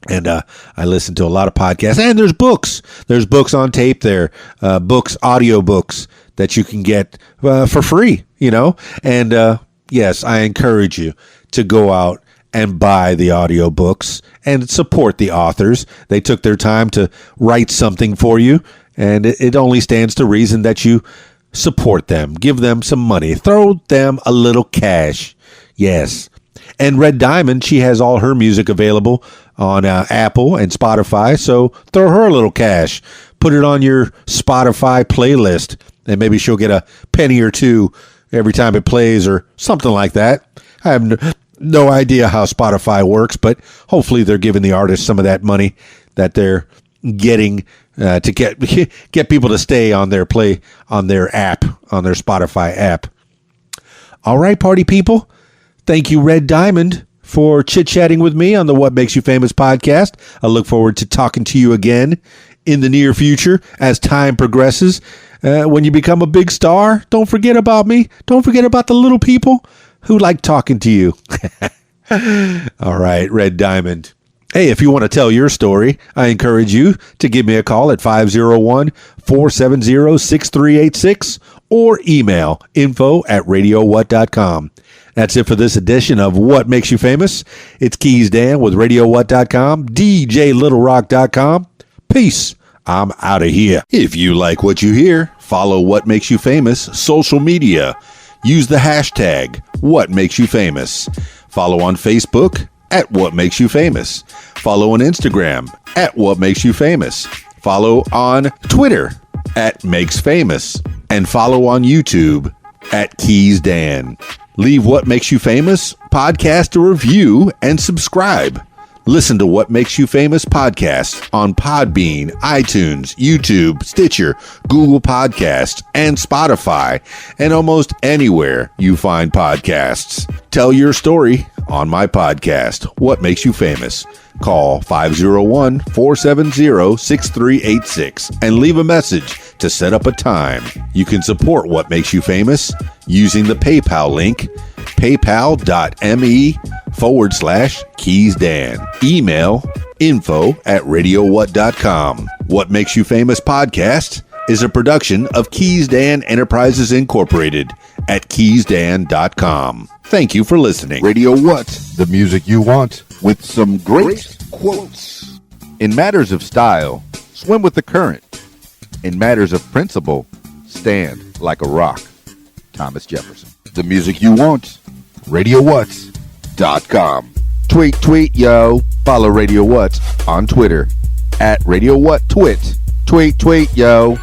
And I listen to a lot of podcasts, and there's books. There's books on tape there, audio books that you can get for free, And yes, I encourage you to go out and buy the audio books and support the authors. They took their time to write something for you, and it only stands to reason that you support them. Give them some money. Throw them a little cash. Yes. And Red Dyemond, she has all her music available on Apple and Spotify, so throw her a little cash. Put it on your Spotify playlist, and maybe she'll get a penny or two every time it plays or something like that. I have no idea how Spotify works, but hopefully they're giving the artists some of that money that they're getting to get people to stay on their app, on their Spotify app. All right, party people. Thank you, Red Dyemond, for chit-chatting with me on the What Makes You Famous podcast. I look forward to talking to you again in the near future as time progresses. When you become a big star, don't forget about me. Don't forget about the little people who like talking to you. All right, Red Dyemond. Hey, if you want to tell your story, I encourage you to give me a call at 501-470-6386 or email info@radiowhat.com. That's it for this edition of What Makes You Famous. It's Keys Dan with RadioWhat.com, DJLittleRock.com. Peace. I'm out of here. If you like what you hear, follow What Makes You Famous social media. Use the hashtag What Makes You Famous. Follow on Facebook at What Makes You Famous. Follow on Instagram at What Makes You Famous. Follow on Twitter at Makes Famous. And follow on YouTube at Keys Dan. Leave What Makes You Famous podcast a review and subscribe. Listen to What Makes You Famous podcast on Podbean, iTunes, YouTube, Stitcher, Google Podcasts, and Spotify, and almost anywhere you find podcasts. Tell your story on my podcast, What Makes You Famous. Call 501-470-6386 and leave a message to set up a time. You can support What Makes You Famous using the PayPal link, paypal.me/KeysDan. Email info@radiowhat.com. What Makes You Famous podcast is a production of Keys Dan Enterprises Incorporated at keysdan.com. Thank you for listening. Radio What? The music you want with some great quotes. In matters of style, swim with the current. In matters of principle, stand like a rock. Thomas Jefferson. The music you want. RadioWhat.com. Tweet, yo. Follow Radio What on Twitter at Radio What Twit. Tweet, yo.